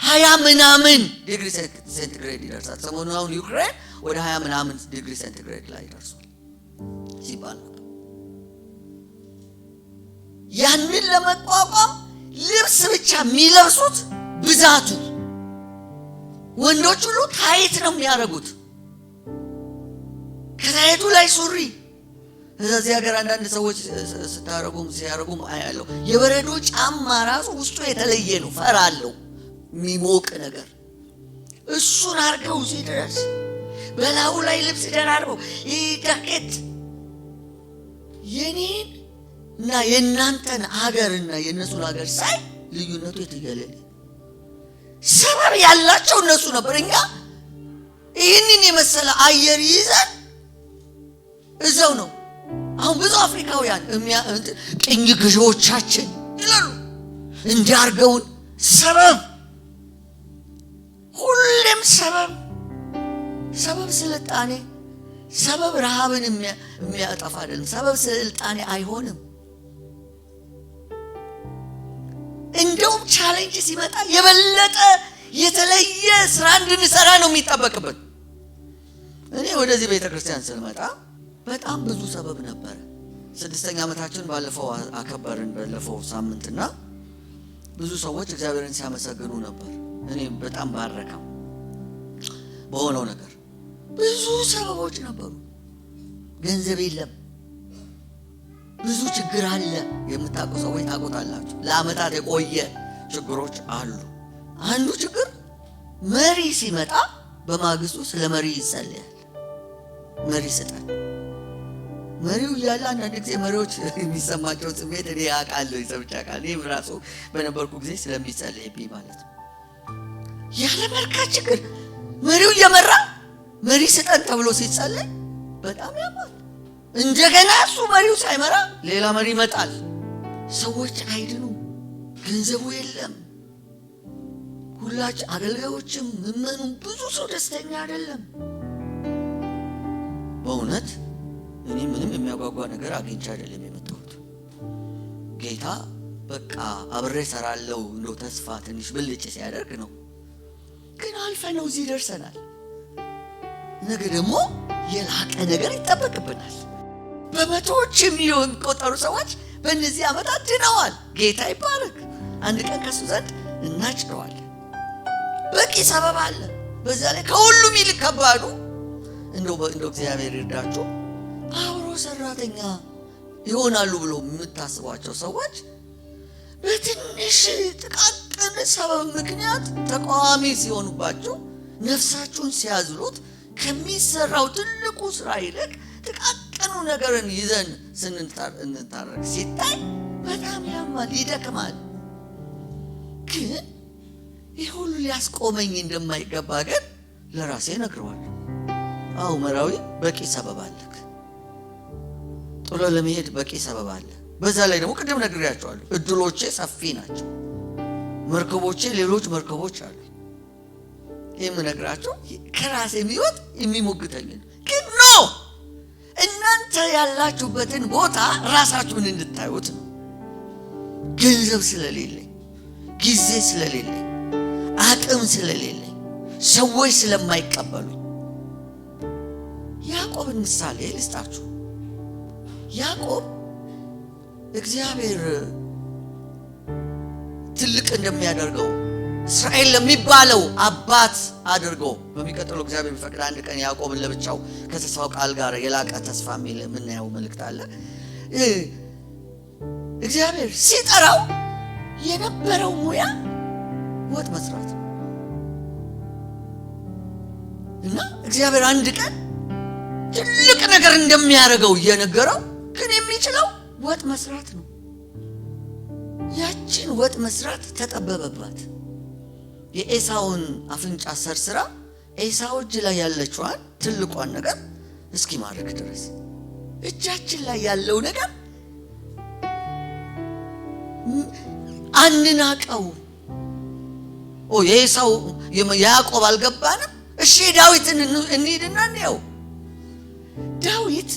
20 ምናምን ዲግሪ ሴንቲግሬድ ይደርሳል። ሰሞኑን አሁን ዩክሬን ወደ 20 ምናምን ዲግሪ ሴንቲግሬድ ላይ ደርሷል ሲባል ነበር። ያንን ለመቋቋም ልብስ ብቻ የሚለብሱት ብዛቱ፣ ወንዶች ሁሉ ታይት ነው የሚያደርጉት። ከታይቱ ላይ ሱሪ። እዚህ ሀገር አንዳንድ ሰዎች ሲያረጉም አያለው። የበረዶ ጫማ ራሱ ውስጡ የተለየ ነው፣ ፈር አለው፣ የሚሞቅ ነገር። እሱን አድርገው ሲደርስ በላዩ ላይ ልብስ ደራርበው ይህ ጃኬት የኔን እና የእናንተን ሀገርና የእነሱን ሀገር ሳይ ልዩነቱ የትየለለ። ሰበብ ያላቸው እነሱ ነበር። እኛ ይህንን የመሰለ አየር ይዘን እዛው ነው። አሁን ብዙ አፍሪካውያን ቅኝ ግዢዎቻችን ይላሉ እንዲያርገውን ሰበብ፣ ሁሌም ሰበብ ስልጣኔ፣ ሰበብ ረሃብን የሚያጠፋ አይደለም። ሰበብ ስልጣኔ አይሆንም። እንደውም ቻሌንጅ ሲመጣ የበለጠ የተለየ ስራ እንድንሰራ ነው የሚጠበቅብን። እኔ ወደዚህ ቤተክርስቲያን ስልመጣ በጣም ብዙ ሰበብ ነበር። 6ኛ ዓመታችን ባለፈው አከበርን፣ ባለፈው ሳምንትና ብዙ ሰዎች እግዚአብሔርን ሲያመሰግኑ ነበር። እኔ በጣም ባረከው በሆነው ነገር። ብዙ ሰበቦች ነበሩ። ገንዘብ የለም፣ ብዙ ችግር አለ። የምታውቁ ሰዎች ታውቁታላችሁ። ለአመታት የቆየ ችግሮች አሉ። አንዱ ችግር መሪ ሲመጣ በማግስቱ ስለ መሪ ይጸልያል። መሪ ስጠን። መሪው እያለ አንዳንድ ጊዜ መሪዎች የሚሰማቸው ስሜት እኔ አውቃለሁ፣ ሰምቼ አውቃለሁ። እኔም ራሱ በነበርኩ ጊዜ ስለሚጸልይብኝ ማለት ነው። ያለ መርካት ችግር መሪው እየመራ መሪ ስጠን ተብሎ ሲጸልይ በጣም ያማል። እንደገና እሱ መሪው ሳይመራ ሌላ መሪ ይመጣል። ሰዎች አይድኑም፣ ገንዘቡ የለም። ሁላችን አገልጋዮችም ምዕመኑም ብዙ ሰው ደስተኛ አይደለም። በእውነት እኔ ምንም የሚያጓጓ ነገር አግኝቼ አይደለም የመጣሁት። ጌታ በቃ አብሬ እሰራለሁ እንደው ተስፋ ትንሽ ብልጭ ሲያደርግ ነው። ግን አልፈነው እዚህ ደርሰናል። ነገ ደግሞ የላቀ ነገር ይጠበቅብናል። በመቶዎች የሚቆጠሩ ሰዎች በእነዚህ ዓመታት ድነዋል። ጌታ ይባረክ። አንድ ቀን ከሱ ዘንድ እናጭደዋለን። በቂ ሰበብ አለ። በዛ ላይ ከሁሉም ይልቅ ከባዱ እንደው እግዚአብሔር ይርዳችሁ፣ አብሮ ሰራተኛ ይሆናሉ ብሎ የምታስቧቸው ሰዎች በትንሽ ጥቃቅን ሰበብ ምክንያት ተቃዋሚ ሲሆኑባችሁ ነፍሳችሁን ሲያዝሉት ከሚሰራው ትልቁ ስራ ይልቅ ጥቃቅኑ ነገርን ይዘን ስንታረቅ ሲታይ በጣም ያማል፣ ይደክማል። ግን ይህ ሁሉ ሊያስቆመኝ እንደማይገባ ግን ለራሴ ነግረዋለሁ። አዎ መራዊ በቂ ሰበብ አለክ። ጥሎ ለመሄድ በቂ ሰበብ አለ። በዛ ላይ ደግሞ ቅድም ነግሬያቸዋለሁ፣ እድሎቼ ሰፊ ናቸው። መርከቦቼ ሌሎች መርከቦች አሉ። የምነግራቸው ከራሴ የሚወጥ የሚሞግተኝ ግን ነው። እናንተ ያላችሁበትን ቦታ ራሳችሁን እንድታዩት ነው። ገንዘብ ስለሌለኝ፣ ጊዜ ስለሌለኝ፣ አቅም ስለሌለኝ፣ ሰዎች ስለማይቀበሉኝ ያዕቆብን ምሳሌ ልስጣችሁ። ያዕቆብ እግዚአብሔር ትልቅ እንደሚያደርገው እስራኤል ለሚባለው አባት አድርጎ በሚቀጥለው እግዚአብሔር ቢፈቅድ አንድ ቀን ያዕቆብን ለብቻው ከተስፋው ቃል ጋር የላቀ ተስፋ የሚል የምናየው መልእክት አለ። እግዚአብሔር ሲጠራው የነበረው ሙያ ወጥ መስራት እና እግዚአብሔር አንድ ቀን ትልቅ ነገር እንደሚያደርገው እየነገረው ግን የሚችለው ወጥ መስራት ነው። ያችን ወጥ መስራት ተጠበበባት። የኤሳውን አፍንጫ ሰርስራ ኤሳው እጅ ላይ ያለችዋን ትልቋን ነገር እስኪ ማድረግ ድረስ እጃችን ላይ ያለው ነገር አንናቀው። የኤሳው ያዕቆብ አልገባንም። እሺ ዳዊትን እንሂድና እንየው። ዳዊት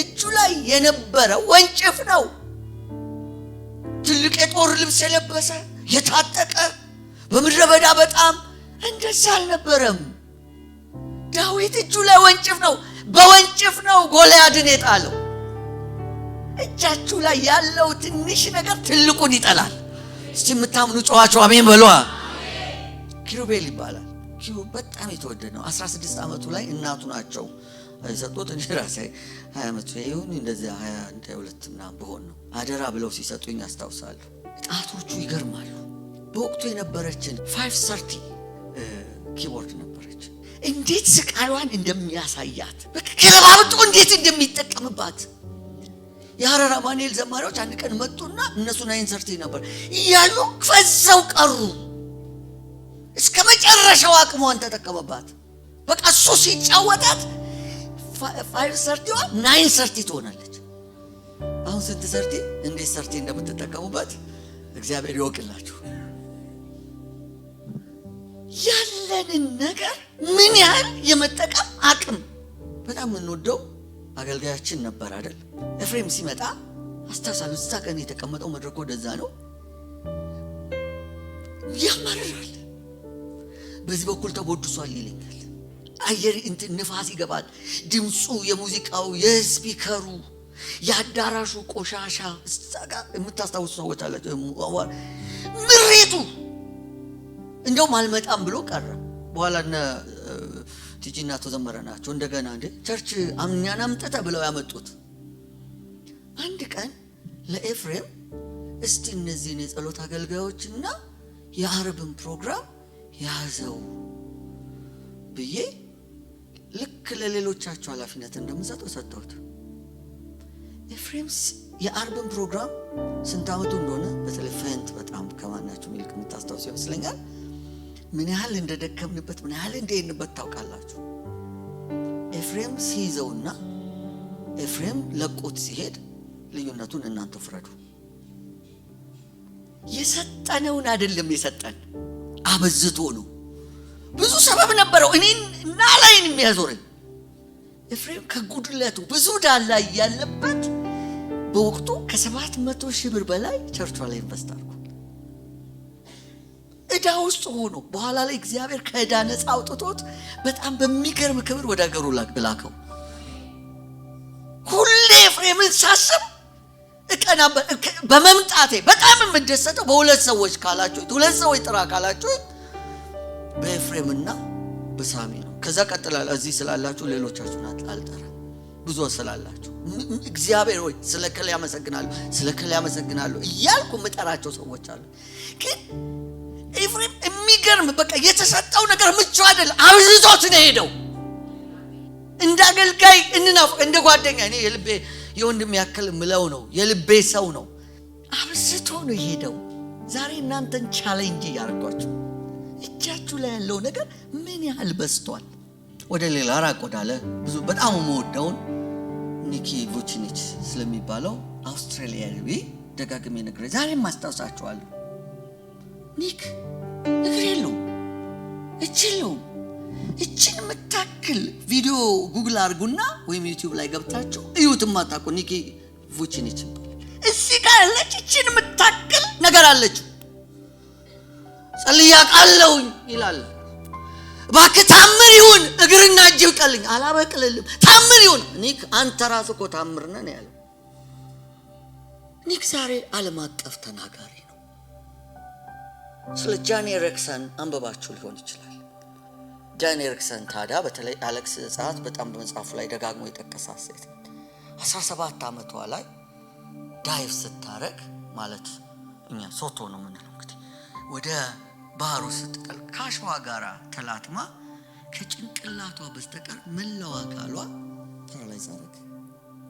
እጁ ላይ የነበረው ወንጭፍ ነው። ትልቅ የጦር ልብስ የለበሰ የታጠቀ በምድረ በዳ በጣም እንደዛ አልነበረም። ዳዊት እጁ ላይ ወንጭፍ ነው። በወንጭፍ ነው ጎልያድን የጣለው። እጃችሁ ላይ ያለው ትንሽ ነገር ትልቁን ይጠላል። እስቲ የምታምኑ ጨዋቸው አሜን በሏ። ኪሩቤል ይባላል። በጣም የተወደደ ነው። 16 ዓመቱ ላይ እናቱ ናቸው ሰጡት። እኔ ራሴ 20 ዓመቱ ይሁን እንደዚህ 22 ምናምን በሆን ነው አደራ ብለው ሲሰጡኝ አስታውሳለሁ። ጣቶቹ ይገርማሉ። በወቅቱ የነበረችን 530 ኪቦርድ ነበረች። እንዴት ስቃይዋን እንደሚያሳያት ከለባብጦ እንዴት እንደሚጠቀምባት። የሐረር አማኑኤል ዘማሪዎች አንድ ቀን መጡና እነሱ 930 ነበር እያሉ ፈዘው ቀሩ። እስከ መጨረሻው አቅሟን ተጠቀመባት። በቃ እሱ ሲጫወታት 530ዋ 930 ትሆናለች። አሁን ስንት ሰርቲ እንዴት ሰርቲ እንደምትጠቀሙበት እግዚአብሔር ይወቅላችሁ። ያለንን ነገር ምን ያህል የመጠቀም አቅም በጣም የምንወደው አገልጋያችን ነበር አይደል? ኤፍሬም ሲመጣ አስታውሳለሁ። እዛ ቀን የተቀመጠው መድረክ ወደዛ ነው። ያማራል። በዚህ በኩል ተቦድሷል ይለኛል። አየር ንፋስ ይገባል። ድምፁ፣ የሙዚቃው፣ የስፒከሩ፣ የአዳራሹ ቆሻሻ እስታጋ የምታስታውሱ ሰዎች አላችሁ። ምሬቱ እንደውም አልመጣም ብሎ ቀረ። በኋላ ቲጂና ተዘመረ ናቸው እንደገና እንደ ቸርች አምኛና አምጥተ ብለው ያመጡት። አንድ ቀን ለኤፍሬም እስቲ እነዚህን የጸሎት አገልጋዮችና የአርብን ፕሮግራም ያዘው ብዬ ልክ ለሌሎቻቸው ኃላፊነት እንደምሰጠው ሰጠሁት። ኤፍሬም የአርብን ፕሮግራም ስንት ዓመቱ እንደሆነ በተለይ ፈንት በጣም ከማናችሁ ሚልክ የምታስታውሱ ይመስለኛል። ምን ያህል እንደደከምንበት ምን ያህል እንደሄድንበት ታውቃላችሁ። ኤፍሬም ሲይዘውና ኤፍሬም ለቆት ሲሄድ ልዩነቱን እናንተ ፍረዱ። የሰጠነውን አይደለም የሰጠን አበዝቶ ነው። ብዙ ሰበብ ነበረው እኔን እና ላይን የሚያዞረኝ። ኤፍሬም ከጉድለቱ ብዙ ዳላ ያለበት በወቅቱ ከ700,000 ብር በላይ ቸርቿ ላይ ኢንቨስት አድርጓል። እዳ ውስጥ ሆኖ በኋላ ላይ እግዚአብሔር ከእዳ ነፃ አውጥቶት በጣም በሚገርም ክብር ወደ ሀገሩ ላከው። ሁሌ ኤፍሬምን ሳስብ በመምጣቴ በጣም የምደሰተው በሁለት ሰዎች ካላችሁ፣ ሁለት ሰዎች ጥራ ካላችሁ በኤፍሬምና በሳሚ ነው። ከዛ ቀጥላል እዚህ ስላላችሁ ሌሎቻችሁን አልጠራ ብዙ ስላላችሁ እግዚአብሔር ሆይ ስለከለ ያመሰግናለሁ እያልኩ መጠራቸው ሰዎች አሉ። ግን ኤፍሬም የሚገርም በቃ የተሰጠው ነገር ምቹ አይደል፣ አብዝቶት ነው ሄደው። እንደ አገልጋይ እንደ ጓደኛ እኔ የልቤ የወንድም ያክል ምለው ነው የልቤ ሰው ነው። አብዝቶ ነው ሄደው። ዛሬ እናንተን ቻሌንጅ ያርጓችሁ። እጃችሁ ላይ ያለው ነገር ምን ያህል በስቷል። ወደ ሌላ ራቅ ወዳለ ብዙ በጣም የምወደውን ኒኪ ቮቺኒች ስለሚባለው አውስትራሊያዊ ደጋግሜ ነግሬ ዛሬም አስታውሳችኋለሁ። ኒክ እግር የለውም፣ እጅ የለውም። እችን የምታክል ቪዲዮ ጉግል አድርጉና ወይም ዩቲዩብ ላይ ገብታችሁ እዩት። የማታውቁ ኒኪ ቮቺኒች እዚህ ጋር ያለች እችን የምታክል ነገር አለችው። ጸልያ ቃለውኝ ይላል። እባክህ ታምር ይሁን እግርና እጅ ይብቀልኝ። አላበቅልልም፣ ታምር ይሁን። ኒክ አንተ ራስህ እኮ ታምር ነህ ነው ያለው። ኒክ ዛሬ ዓለም አቀፍ ተናጋሪ ነው። ስለ ጃኒ ኤሪክሰን አንበባችሁ ሊሆን ይችላል። ጃኒ ኤሪክሰን ታዲያ በተለይ አሌክስ ጻት በጣም በመጽሐፉ ላይ ደጋግሞ የጠቀሳት ሴት 17 ዓመቷ ላይ ዳይቭ ስታረግ ማለት እኛ ሶቶ ነው የምንለው እንግዲህ ወደ ባህሩ ስትጠልቅ ከአሸዋ ጋር ተላትማ ከጭንቅላቷ በስተቀር መላው አካሏ ፓራላይዝ አደረገ።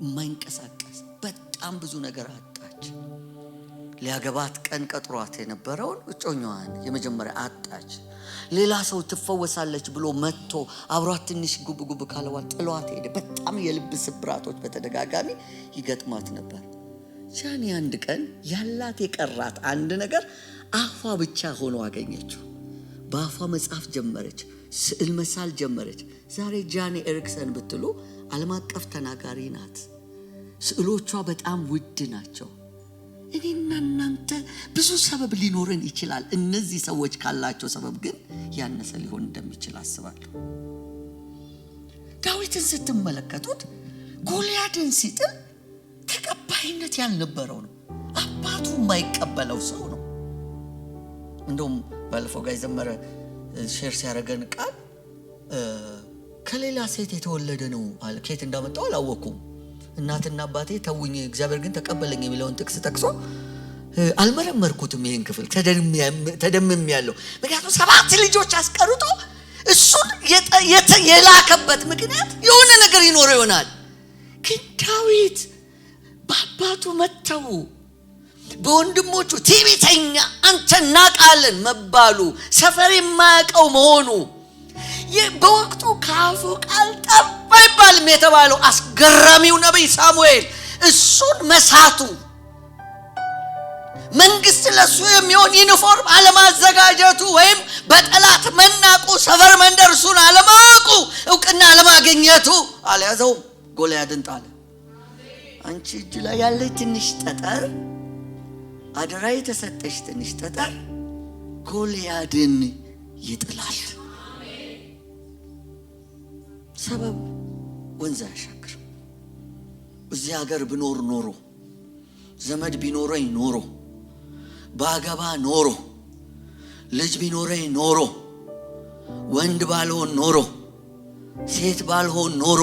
የማይንቀሳቀስ በጣም በጣም ብዙ ነገር አጣች። ሊያገባት ቀን ቀጥሯት የነበረውን እጮኛዋን የመጀመሪያ አጣች። ሌላ ሰው ትፈወሳለች ብሎ መጥቶ አብሯት ትንሽ ጉብ ካለዋት ጥሏት ሄደ። በጣም የልብ ስብራቶች በተደጋጋሚ ይገጥማት ነበር። ጃኒ አንድ ቀን ያላት የቀራት አንድ ነገር አፏ ብቻ ሆኖ አገኘችው። በአፏ መጻፍ ጀመረች፣ ስዕል መሳል ጀመረች። ዛሬ ጃኒ ኤሪክሰን ብትሉ ዓለም አቀፍ ተናጋሪ ናት። ስዕሎቿ በጣም ውድ ናቸው። እኔና እናንተ ብዙ ሰበብ ሊኖረን ይችላል። እነዚህ ሰዎች ካላቸው ሰበብ ግን ያነሰ ሊሆን እንደሚችል አስባለሁ። ዳዊትን ስትመለከቱት ጎልያድን ሲጥል ተቀባይነት ያልነበረው ነው። አባቱ የማይቀበለው ሰው ነው። እንደውም ባለፈው ጋር የዘመረ ሼር ሲያደርገን ቃል ከሌላ ሴት የተወለደ ነው አለ። ከየት እንዳመጣው አላወኩም። እናትና አባቴ ተውኝ፣ እግዚአብሔር ግን ተቀበለኝ የሚለውን ጥቅስ ጠቅሶ አልመረመርኩትም። ይሄን ክፍል ተደምም ያለው ምክንያቱም 7 ልጆች አስቀርጦ እሱን የላከበት ምክንያት የሆነ ነገር ይኖረው ይሆናል። ግን ዳዊት በአባቱ መተው በወንድሞቹ ትዕቢተኛ አንተ ናቃለን መባሉ ሰፈር የማያውቀው መሆኑ በወቅቱ ካፉ ቃል ጠፋ ይባልም የተባለው አስገራሚው ነብይ ሳሙኤል እሱን መሳቱ፣ መንግስት ለሱ የሚሆን ዩኒፎርም አለማዘጋጀቱ ወይም በጠላት መናቁ፣ ሰፈር መንደርሱን አለማወቁ፣ እውቅና አለማግኘቱ አልያዘውም። ጎልያድን ጣለ። አንቺ እጅ ላይ ያለች ትንሽ ጠጠር፣ አደራ የተሰጠሽ ትንሽ ጠጠር ጎልያድን ይጥላል። ሰበብ ወንዝ አያሻግርም። እዚህ ሀገር ብኖር ኖሮ፣ ዘመድ ቢኖረኝ ኖሮ፣ ባገባ ኖሮ፣ ልጅ ቢኖረኝ ኖሮ፣ ወንድ ባልሆን ኖሮ፣ ሴት ባልሆን ኖሮ፣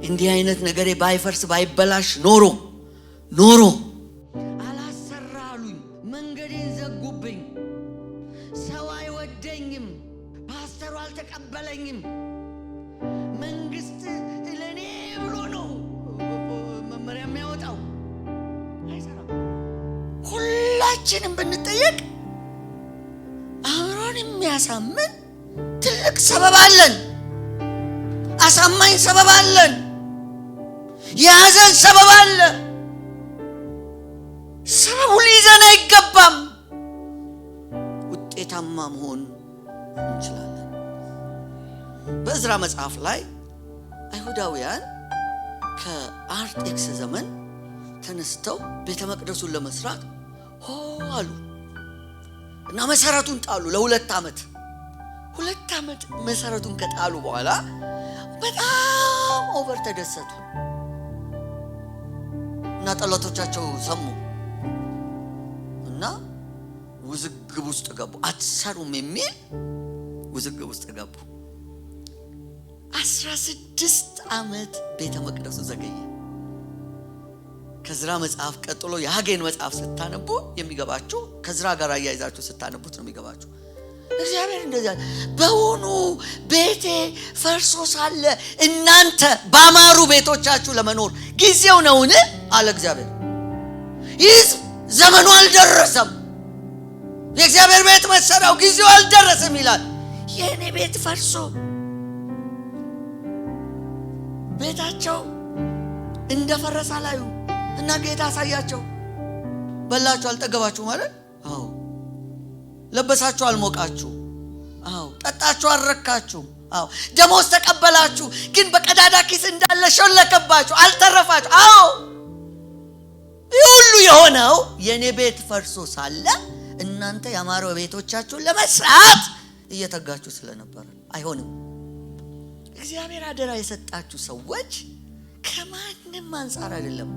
እንዲህ አይነት ነገሬ ባይፈርስ ባይበላሽ ኖሮ አላሰራሉኝ፣ መንገዴን ዘጉብኝ፣ ሰው አይወደኝም፣ ፓስተሩ አልተቀበለኝም፣ መንግስት ለኔ ብሎ ነው መመሪያ የሚያወጣው፣ አይሰራም። ሁላችንም ብንጠየቅ አእምሮን የሚያሳምን ትልቅ ሰበብ አለን። አሳማኝ ሰበብ አለን። የያዘን ሰበብ አለ። ሰበቡ ሊይዘን አይገባም። ውጤታማ መሆን እንችላለን። በእዝራ መጽሐፍ ላይ አይሁዳውያን ከአርጤክስ ዘመን ተነስተው ቤተ መቅደሱን ለመስራት አሉ እና መሰረቱን ጣሉ። ለ2 ዓመት 2 ዓመት መሰረቱን ከጣሉ በኋላ በጣም ኦቨር ተደሰቱ እና ጠላቶቻቸው ሰሙ እና ውዝግብ ውስጥ ገቡ። አትሰሩም የሚል ውዝግብ ውስጥ ገቡ። 16 ዓመት ቤተ መቅደሱ ዘገየ። ከዝራ መጽሐፍ ቀጥሎ የሐጌን መጽሐፍ ስታነቡ የሚገባችሁ ከዝራ ጋር አያይዛችሁ ስታነቡት ነው የሚገባችሁ። እግዚአብሔር እንደዛ በሆኑ ቤቴ ፈርሶ ሳለ እናንተ ባማሩ ቤቶቻችሁ ለመኖር ጊዜው ነውን አለ እግዚአብሔር። ይህ ዘመኑ አልደረሰም፣ የእግዚአብሔር ቤት መሰራው ጊዜው አልደረሰም ይላል። የኔ ቤት ፈርሶ ቤታቸው እንደፈረሰ አላዩ እና ጌታ አሳያቸው። በላችሁ አልጠገባችሁ ማለት አዎ፣ ለበሳችሁ አልሞቃችሁ አዎ፣ ጠጣችሁ አልረካችሁ አዎ፣ ደሞዝ ተቀበላችሁ ግን በቀዳዳ ኪስ እንዳለ ሾለከባችሁ አልተረፋችሁ አዎ። ሁሉ የሆነው የኔ ቤት ፈርሶ ሳለ እናንተ ያማሩ ቤቶቻችሁን ለመስራት እየተጋችሁ ስለነበር አይሆንም። እግዚአብሔር አደራ የሰጣችሁ ሰዎች ከማንም አንፃር አይደለም፣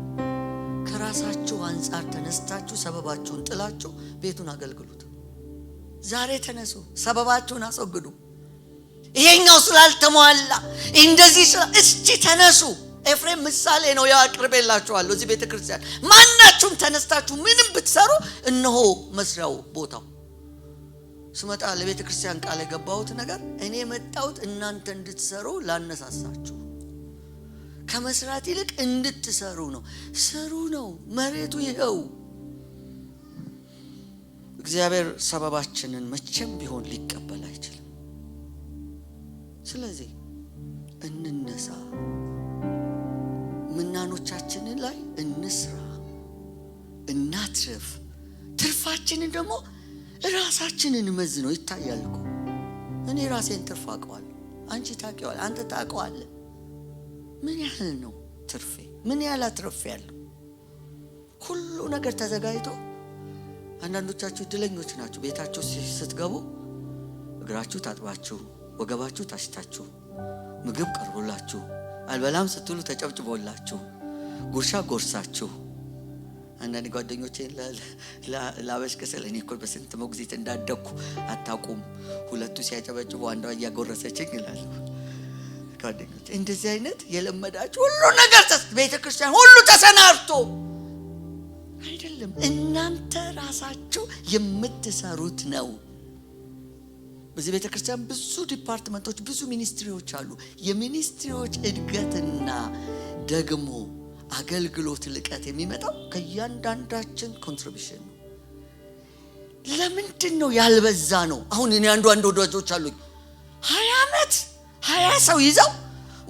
ከራሳችሁ አንፃር ተነስታችሁ ሰበባችሁን ጥላችሁ ቤቱን አገልግሉት። ዛሬ ተነሱ፣ ሰበባችሁን አስወግዱ። ይሄኛው ስላልተሟላ እንደዚህ እስቲ ተነሱ። ኤፍሬም ምሳሌ ነው ያቀርበላችኋለሁ። እዚህ ቤተክርስቲያን ማናችሁም ተነስታችሁ ምንም ብትሰሩ እነሆ መስሪያው ቦታው። ስመጣ ለቤተክርስቲያን ቃል የገባሁት ነገር እኔ መጣሁት እናንተ እንድትሰሩ ላነሳሳችሁ፣ ከመስራት ይልቅ እንድትሰሩ ነው። ስሩ ነው። መሬቱ ይኸው። እግዚአብሔር ሰበባችንን መቼም ቢሆን ሊቀበል አይችልም። ስለዚህ እንነሳ፣ ምናኖቻችንን ላይ እንስራ፣ እናትርፍ። ትርፋችንን ደግሞ ራሳችንን መዝነው ይታያል እኮ። እኔ ራሴን ትርፍ አውቀዋለሁ፣ አንቺ ታውቂዋለሽ፣ አንተ ታውቀዋለህ። ምን ያህል ነው ትርፌ? ምን ያህል አትርፌያለሁ? ሁሉ ነገር ተዘጋጅቶ አንዳንዶቻችሁ እድለኞች ናችሁ። ቤታችሁ ስትገቡ እግራችሁ ታጥባችሁ፣ ወገባችሁ ታሽታችሁ፣ ምግብ ቀርቦላችሁ፣ አልበላም ስትሉ ተጨብጭቦላችሁ፣ ጉርሻ ጎርሳችሁ። አንዳንድ ጓደኞቼን ላበሽከሰል እኔ እኮ በስንት ሞግዚት እንዳደኩ አታውቁም፣ ሁለቱ ሲያጨበጭቡ አንዷ እያጎረሰችኝ ይላሉ ጓደኞቼ። እንደዚህ አይነት የለመዳችሁ ሁሉ ነገር ቤተክርስቲያን ሁሉ ተሰናርቶ አይደለም፣ እናንተ ራሳችሁ የምትሰሩት ነው። በዚህ ቤተክርስቲያን ብዙ ዲፓርትመንቶች፣ ብዙ ሚኒስትሪዎች አሉ። የሚኒስትሪዎች እድገትና ደግሞ አገልግሎት ልቀት የሚመጣው ከእያንዳንዳችን ኮንትሪቢዩሽን ነው። ለምንድን ነው ያልበዛ ነው? አሁን እኔ አንዱ ወዳጆች አሉኝ 20 ዓመት 20 ሰው ይዘው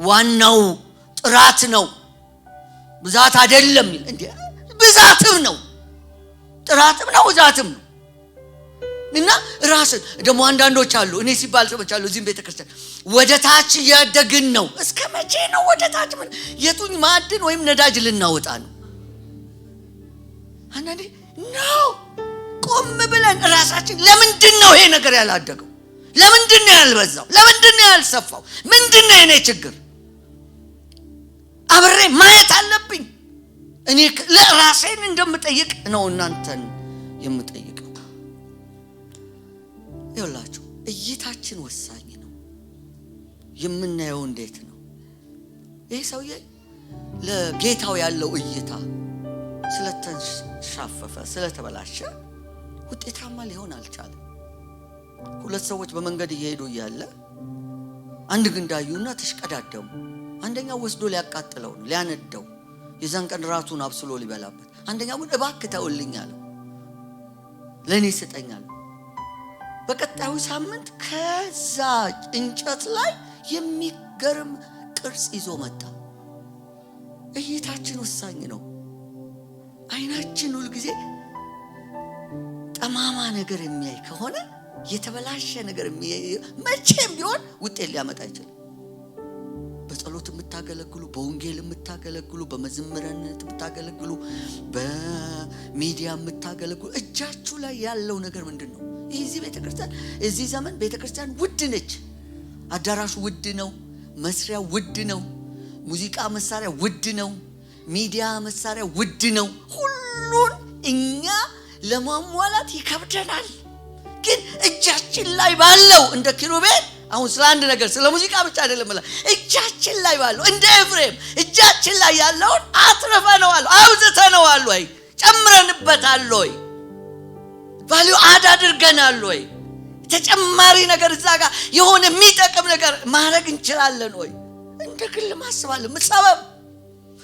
ዋናው ጥራት ነው ብዛት አይደለም እንዴ? ብዛትም ነው ጥራትም ነው ብዛትም ነው። እና ራስን ደግሞ አንዳንዶች አሉ እኔ ሲባል ሰምቻለሁ እዚህም ቤተክርስቲያን ወደ ታች ያደግን ነው። እስከ መቼ ነው ወደ ታች? ምን የቱኝ ማዕድን ወይም ነዳጅ ልናወጣ ነው? አንዳንዴ ነው ቆም ብለን ራሳችን ለምንድን ነው ይሄ ነገር ያላደገው? ለምንድን ነው ያልበዛው? ለምንድን ነው ያልሰፋው? ምንድን ነው የኔ ችግር? አብሬ ማየት አለብኝ። እኔ ለራሴን እንደምጠይቅ ነው እናንተን የምጠይቀው። ይኸውላችሁ እይታችን ወሳኝ ነው። የምናየው እንዴት ነው? ይሄ ሰውዬ ለጌታው ያለው እይታ ስለተንሻፈፈ ስለተበላሸ ውጤታማ ሊሆን አልቻለም። ሁለት ሰዎች በመንገድ እየሄዱ እያለ አንድ ግንዳዩና ተሽቀዳደሙ። አንደኛው ወስዶ ሊያቃጥለው ነው፣ ሊያነደው፣ የዛን ቀን ራቱን አብስሎ ሊበላበት። አንደኛው ግን እባክህ ተውልኝ አለው፣ ለኔ ስጠኛል። በቀጣዩ ሳምንት ከዛ እንጨት ላይ የሚገርም ቅርጽ ይዞ መጣ። እይታችን ወሳኝ ነው። አይናችን ሁሉ ጊዜ ጠማማ ነገር የሚያይ ከሆነ የተበላሸ ነገር የሚያይ መቼም ቢሆን ውጤት ሊያመጣ አይችልም። በጸሎት የምታገለግሉ፣ በወንጌል የምታገለግሉ፣ በመዝሙርነት የምታገለግሉ፣ በሚዲያ የምታገለግሉ እጃችሁ ላይ ያለው ነገር ምንድነው? እዚህ ቤተክርስቲያን እዚህ ዘመን ቤተክርስቲያን ውድ ነች። አዳራሹ ውድ ነው፣ መስሪያ ውድ ነው፣ ሙዚቃ መሳሪያ ውድ ነው፣ ሚዲያ መሳሪያ ውድ ነው። ሁሉን እኛ ለማሟላት ይከብደናል። ግን እጃችን ላይ ባለው እንደ ኪሩቤል አሁን ስለ አንድ ነገር ስለ ሙዚቃ ብቻ አይደለም ማለት እጃችን ላይ ባለው እንደ ኤፍሬም እጃችን ላይ ያለውን አትረፈነዋል፣ አብዝተነዋል ወይ ጨምረንበታል ወይ ቫልዩ አድርገናል ወይ ተጨማሪ ነገር እዛ ጋር የሆነ የሚጠቅም ነገር ማድረግ እንችላለን ወይ? እንደ ግል ማስባለን ምትሰበብ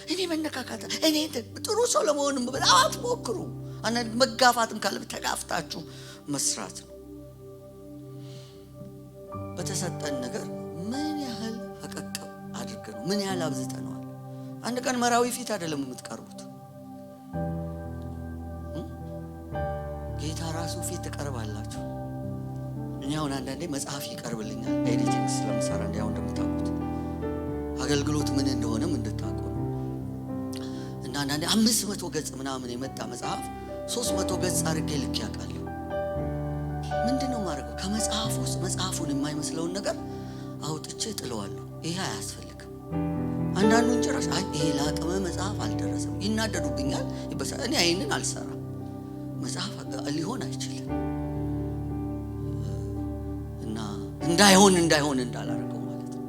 እኔ መነካካታ እኔ ጥሩ ሰው ለመሆንም በጣም አትሞክሩ። አንድ መጋፋትም ካለ ተጋፍታችሁ መስራት ነው። በተሰጠን ነገር ምን ያህል ፈቀቅ አድርገን ምን ያህል አብዝተነዋል? አንድ ቀን መራዊ ፊት አይደለም የምትቀርቡት፣ ጌታ ራሱ ፊት ትቀርባላችሁ። እኔ አሁን አንዳንዴ መጽሐፍ ይቀርብልኛል ኤዲቲንግ ስለምሰራ እንዲያው እንደምታውቁት አገልግሎት ምን እንደሆነም እንድታውቁ እና አንዳንዴ 500 ገጽ ምናምን የመጣ መጽሐፍ 300 ገጽ አድርጌ ልክ ያውቃለሁ። ምንድነው ማድረገው? ከመጽሐፍ ውስጥ መጽሐፉን የማይመስለውን ነገር አውጥቼ ጥለዋለሁ። ይሄ አያስፈልግም። አንዳንዱን ጭራሽ ይሄ ለአቅመ መጽሐፍ አልደረሰም ይናደዱብኛል፣ ይበሳ እኔ አይንን አልሰራም። መጽሐፍ ሊሆን አይችልም እና እንዳይሆን እንዳላረገው ማለት ነው።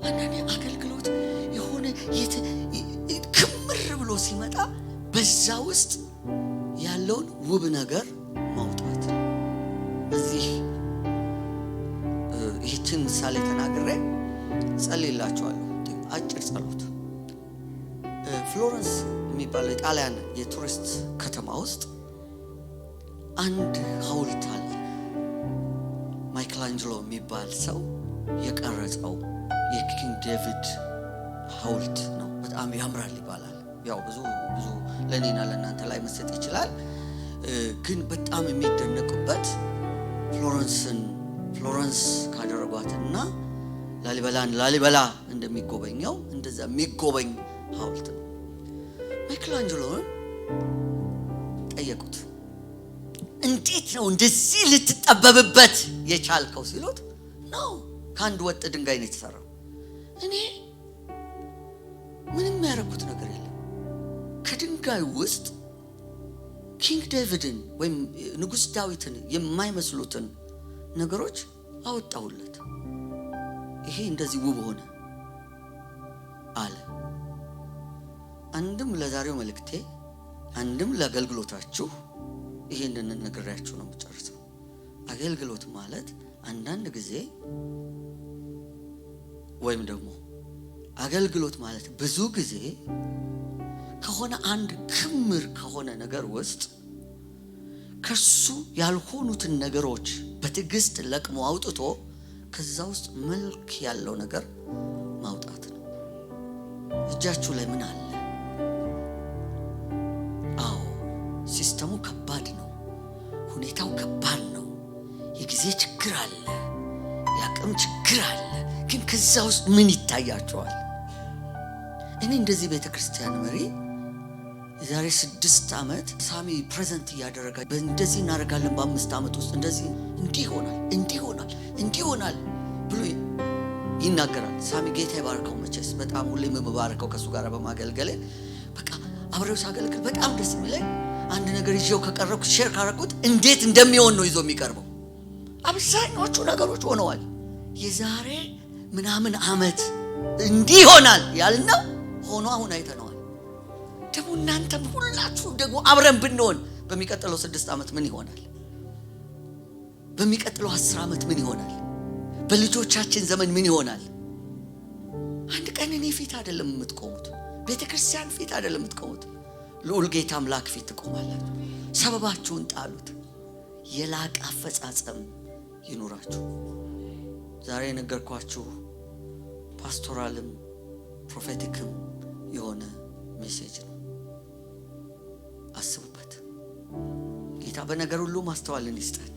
አንዳንዴ አገልግሎት የሆነ ክምር ብሎ ሲመጣ በዛ ውስጥ ያለውን ውብ ነገር ማውጣት። በዚህ ይህችን ምሳሌ ተናግሬ ጸልይላችኋለሁ። አጭር ጸሎት። ፍሎረንስ የሚባለው የጣሊያን የቱሪስት ከተማ ውስጥ አንድ ሐውልት አለ። ማይክላንጀሎ የሚባል ሰው የቀረጸው የኪንግ ዴቪድ ሐውልት ነው። በጣም ያምራል ይባላል። ያው ብዙ ለኔና ለእናንተ ላይ መስጠት ይችላል፣ ግን በጣም የሚደነቁበት ፍሎረንስ ካደረጓትና ላሊበላ እንደሚጎበኘው እንደዛ የሚጎበኝ ሐውልት ነው። ማይክላንጀሎን ጠየቁት፣ እንዴት ነው እንደዚህ ልትጠበብበት የቻልከው ሲሉት፣ ነው ከአንድ ወጥ ድንጋይ ነው የተሰራው። እኔ ምንም ያደረኩት ነገር የለም። ከድንጋይ ውስጥ ኪንግ ዴቪድን ወይም ንጉስ ዳዊትን የማይመስሉትን ነገሮች አወጣሁለት። ይሄ እንደዚህ ውብ ሆነ አለ። አንድም ለዛሬው መልእክቴ፣ አንድም ለአገልግሎታችሁ ይሄንን ነግሬያችሁ ነው የምጨርሰው። አገልግሎት ማለት አንዳንድ ጊዜ ወይም ደግሞ አገልግሎት ማለት ብዙ ጊዜ ከሆነ አንድ ክምር ከሆነ ነገር ውስጥ ከሱ ያልሆኑትን ነገሮች በትዕግስት ለቅሞ አውጥቶ ከዛ ውስጥ መልክ ያለው ነገር ማውጣት ነው። እጃችሁ ላይ ምን አለ? አዎ ሲስተሙ ከባድ ነው፣ ሁኔታው ከባድ ነው፣ የጊዜ ችግር አለ፣ የአቅም ችግር አለ። ግን ከዛ ውስጥ ምን ይታያቸዋል? እኔ እንደዚህ ቤተክርስቲያን መሪ የዛሬ 6 ዓመት ሳሚ ፕሬዘንት እያደረገ እንደዚህ እናደርጋለን፣ በ5 ዓመት ውስጥ እንደዚህ እንዲሆናል ብሎ ይናገራል። ሳሚ ጌታ ይባርከው። መቼስ በጣም ሁሌ የምባርከው ከሱ ጋር በማገልገል በቃ አብሬው ሳገልግል በጣም ደስ የሚለኝ አንድ ነገር ይዤው ከቀረብኩት ሼር ካረኩት እንዴት እንደሚሆን ነው ይዞ የሚቀርበው። አብዛኞቹ ነገሮች ሆነዋል። የዛሬ ምናምን ዓመት እንዲሆናል ያልነው ሆኖ አሁን አይተነዋል። ደግሞ እናንተም ሁላችሁ ደግሞ አብረን ብንሆን በሚቀጥለው 6 ዓመት ምን ይሆናል? በሚቀጥለው 10 ዓመት ምን ይሆናል? በልጆቻችን ዘመን ምን ይሆናል? አንድ ቀን እኔ ፊት አይደለም የምትቆሙት፣ ቤተክርስቲያን ፊት አይደለም የምትቆሙት፣ ልዑል ጌታ አምላክ ፊት ትቆማላችሁ። ሰበባችሁን ጣሉት። የላቀ አፈጻጸም ይኑራችሁ። ዛሬ ነገርኳችሁ ፓስቶራልም ፕሮፌቲክም የሆነ ሜሴጅ ነው። አስቡበት። ጌታ በነገር ሁሉ ማስተዋልን ይስጠን።